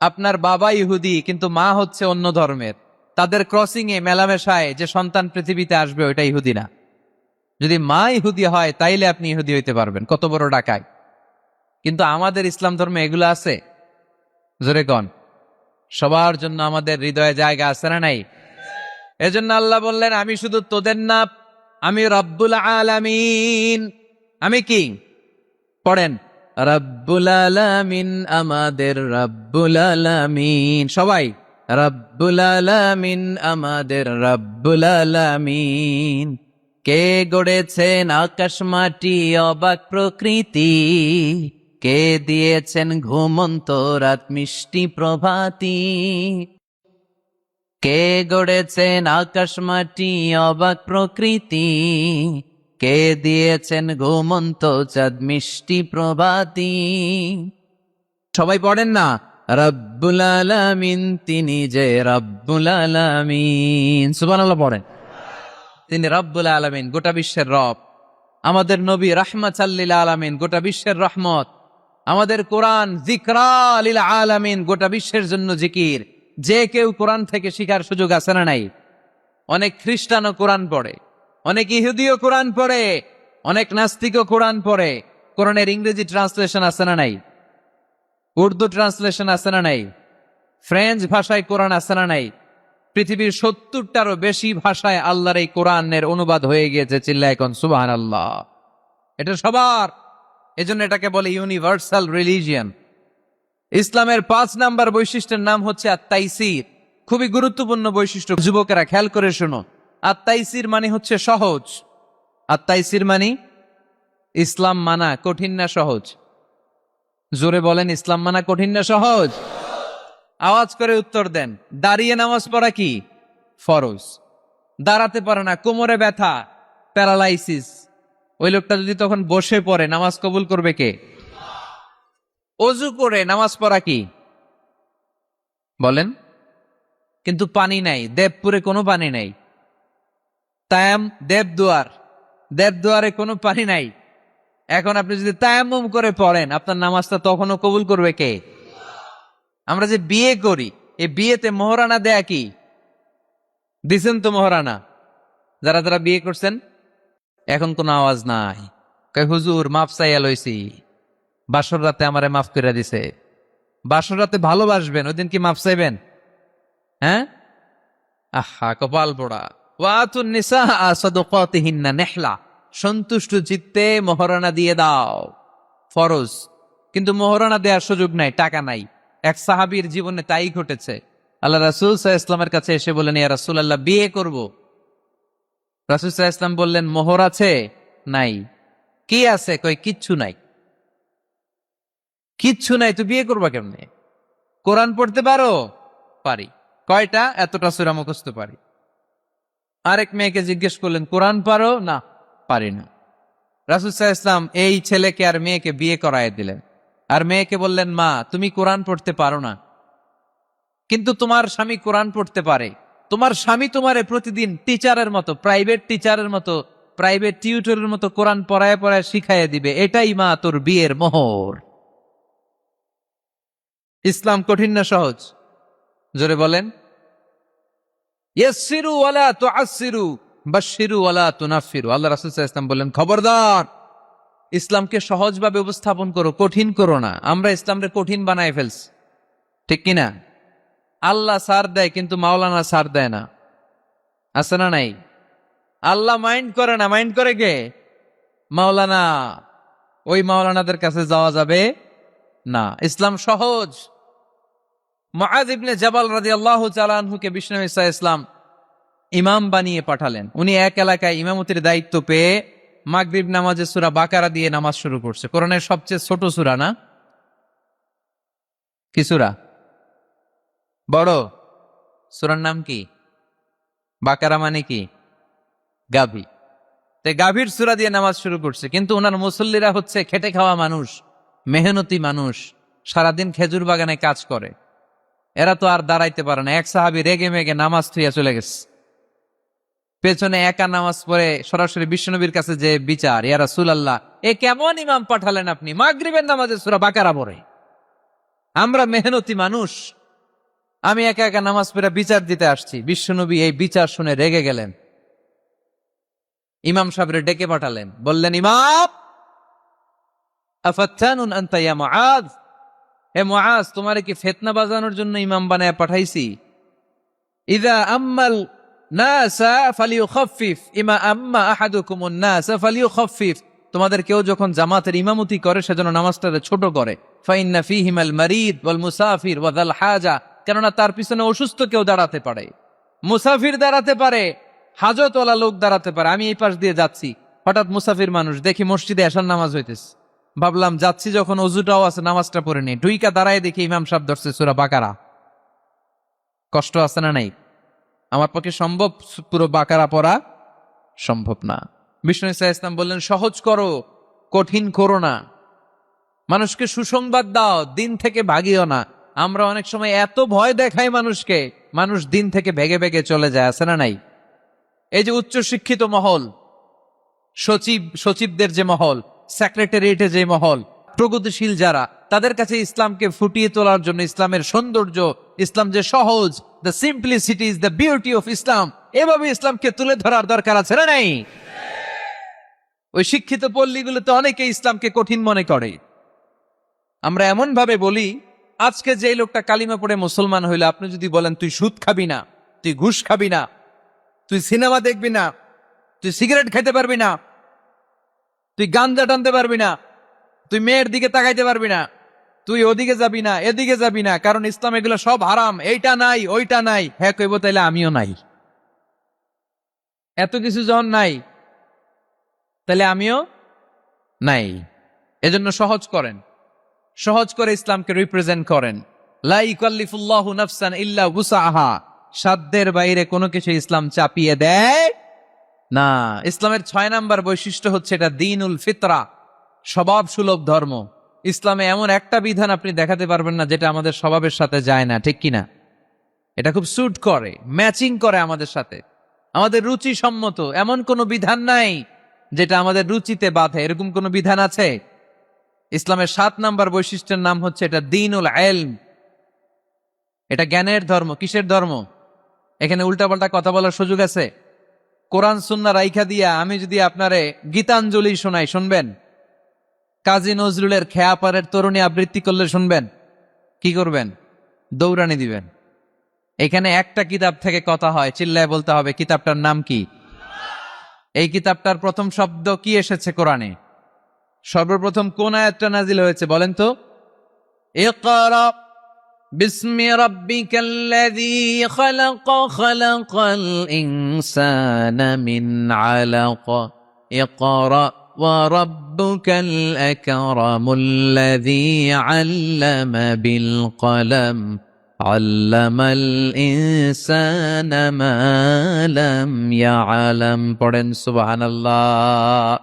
আপনার বাবা ইহুদি কিন্তু মা হচ্ছে অন্য ধর্মের, তাদের ক্রসিং এ মেলামেশায় যে সন্তান পৃথিবীতে আসবে ওইটা ইহুদি না। যদি মা ইহুদি হয় তাইলে আপনি ইহুদি হইতে পারবেন, কত বড় ডাকায়। কিন্তু আমাদের ইসলাম ধর্মে এগুলো আছে? জোরে কন। সবার জন্য আমাদের হৃদয়ে জায়গা আছে না নাই? এজন্য আল্লাহ বললেন আমি শুধু তোদের না, আমি রব্বুল আলামিন। আমি কি? পড়েন, রব্বুল আলামিন, আমাদের রব্বুল আলামিন। সবাই, রব্বুল আলামিন, আমাদের রব্বুল আলামিন। কে গড়েছেন আকাশ মাটি অবাক প্রকৃতি, কে দিয়েছেন ঘুমন্ত রাত মিষ্টি প্রভাতি। কে গড়েছেন আকাশ মাটি অবাক প্রকৃতি, কে দিয়েছেন ঘুমন্ত চাঁদ মিষ্টি প্রভাতি। সবাই পড়েন না, রব্বুল আলামিন, তিনি যে রব্বুল আলামিন। সুবহানাল্লাহ পড়েন। তিনি রব্বুল আলামিন, গোটা বিশ্বের রব। আমাদের নবী রাহমাতাল লিল আলামিন, গোটা বিশ্বের রহমত। আমাদের কোরআন যিকরা লিল আলামিন, গোটা বিশ্বের জন্য জিকির। যে কেউ কোরআন থেকে শিখার সুযোগ আছে না নাই? অনেক খ্রিস্টানও কোরআন পড়ে, অনেক ইহুদিও কোরআন পড়ে, অনেক নাস্তিকও কোরআন পড়ে। কোরআনের ইংরেজি ট্রান্সলেশন আছে না নাই? উর্দু ট্রান্সলেশন আছে না নাই? ফ্রেঞ্চ ভাষায় কোরআন আছে না নাই? পৃথিবীর 70টারও বেশি ভাষায় আল্লাহর এই কোরআনের অনুবাদ হয়ে গিয়েছে। চিল্লায় এখন সুবহানাল্লাহ। এটা সবার, এজন্য এটাকে বলে ইউনিভার্সাল রিলিজিয়ান। ইসলামের 5 নাম্বার বৈশিষ্ট্যের নাম হচ্ছে আত-তাইসির। খুবই গুরুত্বপূর্ণ বৈশিষ্ট্য, যুবকেরা খেয়াল করে শোনো। আত-তাইসির মানে হচ্ছে সহজ। আত-তাইসির মানে ইসলাম মানা কঠিন না সহজ? জোরে বলেন, ইসলাম মানা কঠিন না সহজ? আওয়াজ করে উত্তর দেন। দাঁড়িয়ে নামাজ পড়া কি ফরজ? দাঁড়াতে পারে না, কোমরে ব্যথা, প্যারালাইসিস, ওই লোকটা যদি তখন বসে পড়ে নামাজ কবুল করবে কে? অজু করে নামাজ পড়া কি বলেন? কিন্তু পানি নাই, দেবপুরে কোনো পানি নাই। তায়াম, দেবদুয়ারে কোনো পানি নাই। এখন আপনি যদি তায়াম্মুম করে পড়েন আপনার নামাজটা তখনও কবুল করবে কে? আমরা যে বিয়ে করি, এই বিয়েতে মোহরানা দেয়া কি? দিছেন তো মোহরানা? যারা যারা বিয়ে করছেন এখন কোনো আওয়াজ নাই। কয় হুজুর মাফ চাইয়া লইছি, বাসর রাতে আমারে মাফ করে দিছে। বাসর রাতে ভালোবাসবেন, ওই দিন কি মাফ চাইবেন? হ্যাঁ, আহা কপাল পোড়া। ওয়াতুন নিসা সাদকাতিহিন্না নিহলা, সন্তুষ্ট চিত্তে মোহরানা দিয়ে দাও, ফরজ। কিন্তু মোহরানা দেওয়ার সুযোগ নাই, টাকা নাই। এক সাহাবীর জীবনে তাই ঘটেছে। আল্লাহ রাসূল সাল্লাল্লাহু আলাইহি ইসলামের কাছে এসে বললেন, ইয়া রাসূলুল্লাহ, বিয়ে করব। রাসূল সাল্লাল্লাহু আলাইহি ইসলাম বললেন, মোহর আছে? নাই। কি আছে? কই কিচ্ছু নাই। কিচ্ছু নাই তো বিয়ে করবা কেমনে? কোরআন পড়তে পারো? পারি। কয়টা? এতটা সূরা মুখস্থ পারি। আরেক মেয়েকে জিজ্ঞেস করলেন, কোরআন পারো? না, পারি না। রাসূল সাল্লাল্লাহু আলাইহি ইসলাম এই ছেলেকে আর মেয়েকে বিয়ে করায় দিলেন। আর মেয়েকে বললেন, মা তুমি কোরআন পড়তে পারো না, কিন্তু তোমার স্বামী কোরআন পড়তে পারে। তোমার স্বামী তোমারে প্রতিদিন টিচারের মতো, প্রাইভেট টিচারের মতো, প্রাইভেট টিউটরের মতো কোরআন পড়ায় পড়ায় শিখাইয়া দিবে। এটাই মা তোর বিয়ের মোহর। ইসলাম কঠিন না সহজ? জোরে বলেন। ইয়াসসিরু ওয়ালা তুআসসিরু বাশশিরু ওয়ালা তুনাফফিরু। আল্লাহ রাসূল সাল্লাল্লাহু আলাইহি ওয়াসাল্লাম বললেন, খবরদার, ইসলামকে সহজভাবে উপস্থাপন করো, কঠিন করো না। আমরা ইসলামকে কঠিন বানায় ফেলছি, ঠিক কিনা? আল্লাহ সার দেয় কিন্তু মাওলানা সার দেয় না, আছে না নাই? আল্লাহ মাইন্ড করে না, মাইন্ড করে কে? মাওলানা। ওই মাওলানাদের কাছে যাওয়া যাবে না। ইসলাম সহজ। মুআয ইবনে জাবাল রাদিয়াল্লাহু তাআলা আনহুকে বিশ্বনবী সাল্লাল্লাহু আলাইহি ওয়াসাল্লাম ইমাম বানিয়ে পাঠালেন। উনি এক এলাকায় ইমামতির দায়িত্ব পেয়ে মাগরিব নামাজে সূরা বাকারা দিয়ে নামাজ শুরু করছে। কোরআনের সবচেয়ে ছোট সূরা না? কি সূরা? বড় সূরার নাম কি? বাকারা মানে কি? গাভী। তো গাভীর সূরা দিয়ে নামাজ শুরু করছে, কিন্তু ওনার মুসল্লিরা হচ্ছে খেটে খাওয়া মানুষ, মেহনতি মানুষ, সারাদিন খেজুর বাগানে কাজ করে। এরা তো আর দাঁড়াইতে পারে না। এক সাহাবী রেগে মেগে নামাজ থুইয়া চলে গেছে। পেছনে একা নামাজ পড়ে সরাসরি বিশ্বনবীর কাছে যে বিচার, ইয়া রাসূলুল্লাহ, এ কেমন ইমাম পাঠালেন আপনি, মাগরিবের নামাজে সূরা বাকারা পড়ে? আমরা মেহনতি মানুষ, আমি একা একা নামাজ পড়ে বিচার দিতে আসছি। বিশ্বনবী এই বিচার শুনে রেগে গেলেন। ইমাম সাহেবরে ডেকে পাঠালেন, বললেন, ইমাম, আফাত্তানুন আনতা ইয়া মুআয, হে মুআয, তোমারে কি ফিতনা বাজানোর জন্য ইমাম বানায় পাঠাইছি? ইযা আম্মাল নাসা ফালিয়ুখাফফিফ ইমা আম্মা আহাদুকুমুন নাসা ফালিয়ুখাফফিফ। তোমাদের কেউ যখন জামাতের ইমামতি করে সেজন্য নামাজটাকে ছোট করে। ফাইন্না ফীহিমাল মারিদ ওয়াল মুসাফির ওয়া যাল হাজা, কেননা তার পিছনে অসুস্থ কেউ দাঁড়াতে পারে, মুসাফির দাঁড়াতে পারে, হাজতওয়ালা লোক দাঁড়াতে পারে। আমি এই পাশ দিয়ে যাচ্ছি, হঠাৎ মুসাফির মানুষ দেখি মসজিদে এশার নামাজ হইতেছে। ভাবলাম যাচ্ছি যখন, অজুটাও আছে, নামাজটা পড়ে নি। ঢুইকা দাঁড়ায় দেখি ইমাম সাহেব ধরছে সূরা বাকারা। কষ্ট আছে না নাই? আমার পক্ষে সম্ভব পুরো বাকারা পড়া? সম্ভব না। বিষ্ণু ইসা ইসলাম বললেন, সহজ করো, কঠিন করো না। মানুষকে সুসংবাদ দাও, দিন থেকে ভাগিও না। আমরা অনেক সময় এত ভয় দেখাই মানুষকে, মানুষ দিন থেকে ভেগে ভেগে চলে যায়, আছে না নাই? এই যে উচ্চ শিক্ষিত মহল, সচিবদের যে মহল, সেক্রেটারিয়েটে যে মহল, প্রগতিশীল যারা, তাদের কাছে ইসলামকে ফুটিয়ে তোলার জন্য, ইসলামের সৌন্দর্য, ইসলাম যে সহজ, the simplicity is the beauty of Islam, এভাবে ইসলামকে তুলে ধরার দরকার আছে না নাই? ওই শিক্ষিত পল্লীগুলোতে অনেকে ইসলামকে কঠিন মনে করে। আমরা এমন ভাবে বলি, আজকে যে লোকটা কালিমা পড়ে মুসলমান হইলো, আপনি যদি বলেন তুই সুদ খাবি না, তুই ঘুষ খাবি না, তুই সিনেমা দেখবি না, তুই সিগারেট খাইতে পারবি না, তুই গাঞ্জা টানতে পারবি না, তুই মেয়ের দিকে তাকাইতে পারবি না, তুই ওদিকে যাবি না, এদিকে যাবি না, কারণ ইসলাম এগুলো সব হারাম, এইটা নাই ওইটা নাই। হ্যাঁ কইব, তাইলে আমিও নাই। এত কিছু যখন নাই, তাহলে আমিও নাই। এজন্য সহজ করেন, সহজ করে ইসলামকে রিপ্রেজেন্ট করেন। লা ইকাল্লিফুল্লাহু নাফসান ইল্লা উসাহা, সাধ্যের বাইরে কোনো কিছু ইসলাম চাপিয়ে দেয় না। ইসলামের 6 নাম্বার বৈশিষ্ট্য হচ্ছে এটা দ্বীনুল ফিতরা, স্বভাব সুলভ ধর্ম। ইসলামে এমন একটা বিধান আপনি দেখাতে পারবেন না যেটা আমাদের স্বভাবের সাথে যায় না, ঠিক কিনা? এটা খুব স্যুট করে, ম্যাচিং করে আমাদের সাথে, আমাদের রুচি সম্মত। এমন কোনো বিধান নাই যেটা আমাদের রুচিতে বাধে, এরকম কোনো বিধান আছে? ইসলামের 7 নাম্বার বৈশিষ্ট্যের নাম হচ্ছে এটা দ্বীনুল ইলম, এটা জ্ঞানের ধর্ম। কিসের ধর্ম? এখানে উল্টাপাল্টা কথা বলার সুযোগ আছে? কোরআন সুন্নাহ রাইখা দিয়া আমি যদি আপনারে গীতাঞ্জলি শোনাই, শুনবেন? কাজী নজরুলের খেয়াপাড়ের তরুণী আবৃত্তি করলে শুনবেন? কি করবেন? দৌড়ানি দিবেন। এখানে একটা কিতাব থেকে কথা হয়, চিল্লায় বলতে হবে কিতাবটার নাম কি। এই কিতাবটার প্রথম শব্দ কি এসেছে কোরআনে? সর্বপ্রথম কোন আয়াতটা নাজিল হয়েছে বলেন তো? ইকরা, বিসমি রাব্বিকাল্লাযী খালাকাল ইনসানা মিন আলাক ইকরা ওয়া রাব্বুকাল আকরামুল্লাযী আল্লামা বিল কলম আল্লামাল ইনসানা মা লাম ইয়ালাম। পড়েন সুবহানাল্লাহ।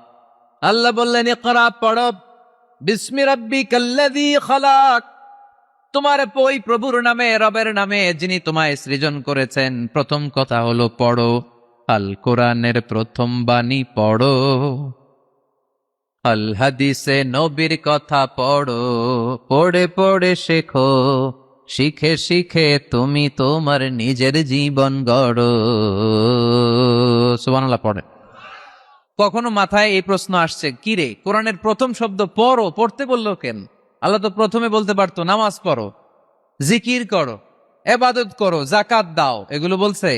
আল্লাহ বললেন ইকরা, পড়ো, বিসমি রাব্বিকাল্লাযী খালাক, তোমার ওই প্রভুর নামে, রবের নামে যিনি তোমায় সৃজন করেছেন। প্রথম কথা হলো পড়ো, আল কোরআনের প্রথম বাণী পড়ো, আল হাদিসে নবীর কথা পড়ো, পড়ে পড়ে শেখো, শিখে শিখে তুমি তোমার নিজের জীবন গড়ো। সুবহানাল্লাহ পড়ে। কখনো মাথায় এই প্রশ্ন আসছে, কি রে, কোরআনের প্রথম শব্দ পড়ো, পড়তে বললো কেন? আল্লাহ তো প্রথমে বলতে পারতো নামাজ পড়ো, জিকির করো, ইবাদত করো, যাকাত দাও, এগুলো বলছে?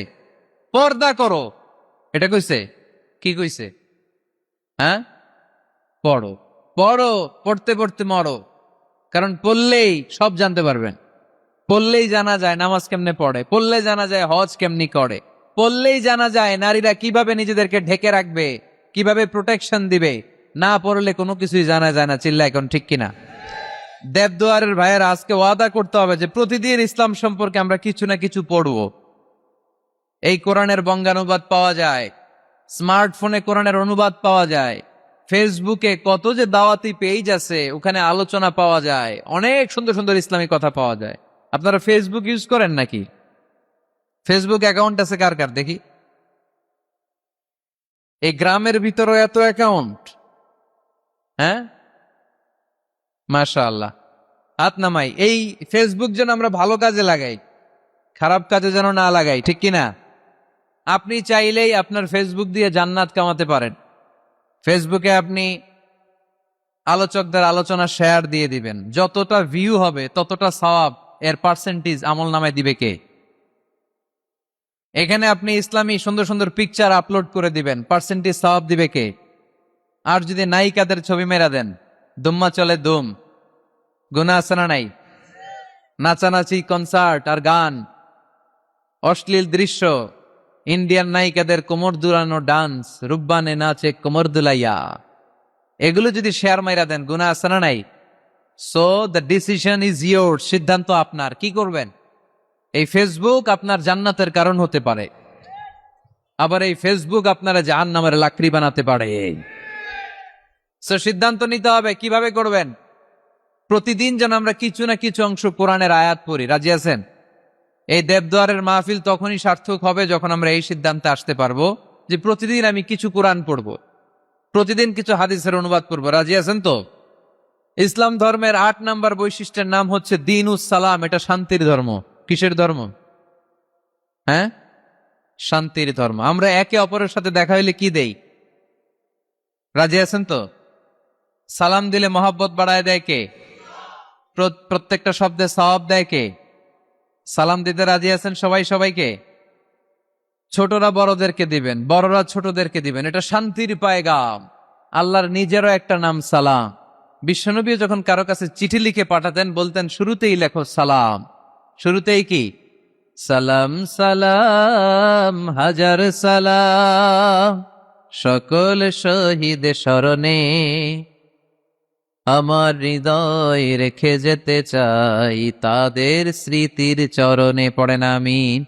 পর্দা করো, এটা কইছে? কি কইছে? হ্যাঁ, পড়ো পড়ো, পড়তে পড়তে মরো। কারণ পড়লেই সব জানতে পারবেন, পড়লেই জানা যায় নামাজ কেমনে পড়ে, পড়লে জানা যায় হজ কেমনি করে, পড়লেই জানা যায় নারীরা কিভাবে নিজেদেরকে ঢেকে রাখবে, কিভাবে প্রোটেকশন দিবে। না পড়লে কোনো কিছুই জানা যায় না। চিল্লা এখন ঠিক কিনা? দেবদুয়ারের ভাইয়ের আজকে ওয়াদা করতে হবে যে প্রতিদিন ইসলাম সম্পর্কে আমরা কিছু না কিছু পড়ব। এই কোরআনের বঙ্গানুবাদ পাওয়া যায়, স্মার্টফোনে কোরআনের অনুবাদ পাওয়া যায়, ফেসবুকে কত যে দাওয়াতি পেজ আছে, ওখানে আলোচনা পাওয়া যায়, অনেক সুন্দর সুন্দর ইসলামিক কথা পাওয়া যায়। আপনারা ফেসবুক ইউজ করেন নাকি? ফেসবুক অ্যাকাউন্ট আছে কার কার দেখি? এই গ্রামের ভিতরে এত অ্যাকাউন্ট, হ্যাঁ, মাশাআল্লাহ, হাত নামাই। এই ফেসবুক যেন আমরা ভালো কাজে লাগাই, খারাপ কাজে যেন না লাগাই, ঠিক কিনা? আপনি চাইলেই আপনার ফেসবুক দিয়ে জান্নাত কামাতে পারেন। ফেসবুকে আপনি আলোচকদের আলোচনা শেয়ার দিয়ে দিবেন, যতটা ভিউ হবে ততটা সওয়াব, এর পার্সেন্টেজ আমল নামায় দিবে কে? এখানে আপনি ইসলামী সুন্দর সুন্দর পিকচার আপলোড করে দিবেন, পার্সেন্টেজ সওয়াব দিবে কে? আর যদি নায়িকাদের ছবি মেরা দেন, দুম্মা চলে দুম, গুনাহ আছে না নাই? নাচানাচি, কনসার্ট আর গান, অশ্লীল দৃশ্য, ইন্ডিয়ান নায়িকাদের কোমর দুলানো ডান্স, রুব্বানে নাচে কোমর দুলাইয়া, এগুলো যদি শেয়ার মাইরা দেন, গুনাহ আছে না নাই? So the decision is your, সিদ্ধান্ত আপনার। কি করবেন? এই ফেসবুক আপনার জান্নাতের কারণ হতে পারে, আবার এই ফেসবুক আপনারা জাহান্নামের লাকড়ি বানাতে পারে। সো সিদ্ধান্ত নিতে হবে কিভাবে করবেন। প্রতিদিন যেন আমরা কিছু না কিছু অংশ কোরআনের আয়াত পড়ি। রাজি আছেন? এই দেবদুয়ারের মাহফিল তখনই সার্থক হবে যখন আমরা এই সিদ্ধান্তে আসতে পারবো যে প্রতিদিন আমি কিছু কোরআন পড়বো, প্রতিদিন কিছু হাদিসের অনুবাদ পড়বো। রাজি আছেন তো? ইসলাম ধর্মের 8 নাম্বার বৈশিষ্ট্যের নাম হচ্ছে দীনুস সালাম। এটা শান্তির ধর্ম। কিসের ধর্ম? হ্যাঁ, শান্তির ধর্ম। আমরা একে অপরের সাথে দেখা হইলে কি দেই? রাজি আছেন তো? সালাম দিলে মহব্বত বাড়ায় দেয় কে? প্রত্যেকটা শব্দে সওয়াব দেয় কে? সালাম দিতে রাজি আছেন সবাই সবাইকে? ছোটরা বড়দেরকে দিবেন, বড়রা ছোটদেরকে দিবেন। এটা শান্তির পায়গাম। আল্লাহর নিজেরও একটা নাম সালাম। বিশ্বনবী যখন কারো কাছে চিঠি লিখে পাঠাতেন, বলতেন শুরুতেই লেখো সালাম। শুরুতেই কি? সালাম সালাম হাজার সালাম, সকল শহীদ স্মরণে আমার হৃদয় রেখে যেতে চাই তাদের স্মৃতির চরণে। পড়েন আমিন।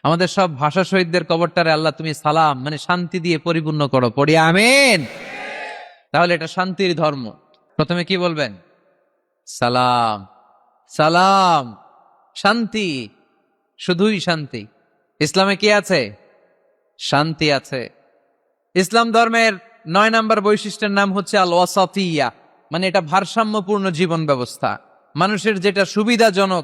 আমাদের সব ভাষা শহীদদের কবরটারে আল্লাহ তুমি সালাম মানে শান্তি দিয়ে পরিপূর্ণ করো। পড়ি আমিন। তাহলে এটা শান্তির ধর্ম। প্রথমে কি বলবেন? সালাম সালাম, শান্তি, শুধুই শান্তি। ইসলামে কি আছে? শান্তি আছে। ইসলাম ধর্মের 9 নাম্বার বৈশিষ্ট্যের নাম হচ্ছে আল ওয়াসাতিয়া, মানে এটা ভারসাম্যপূর্ণ জীবন ব্যবস্থা। মানুষের যেটা সুবিধাজনক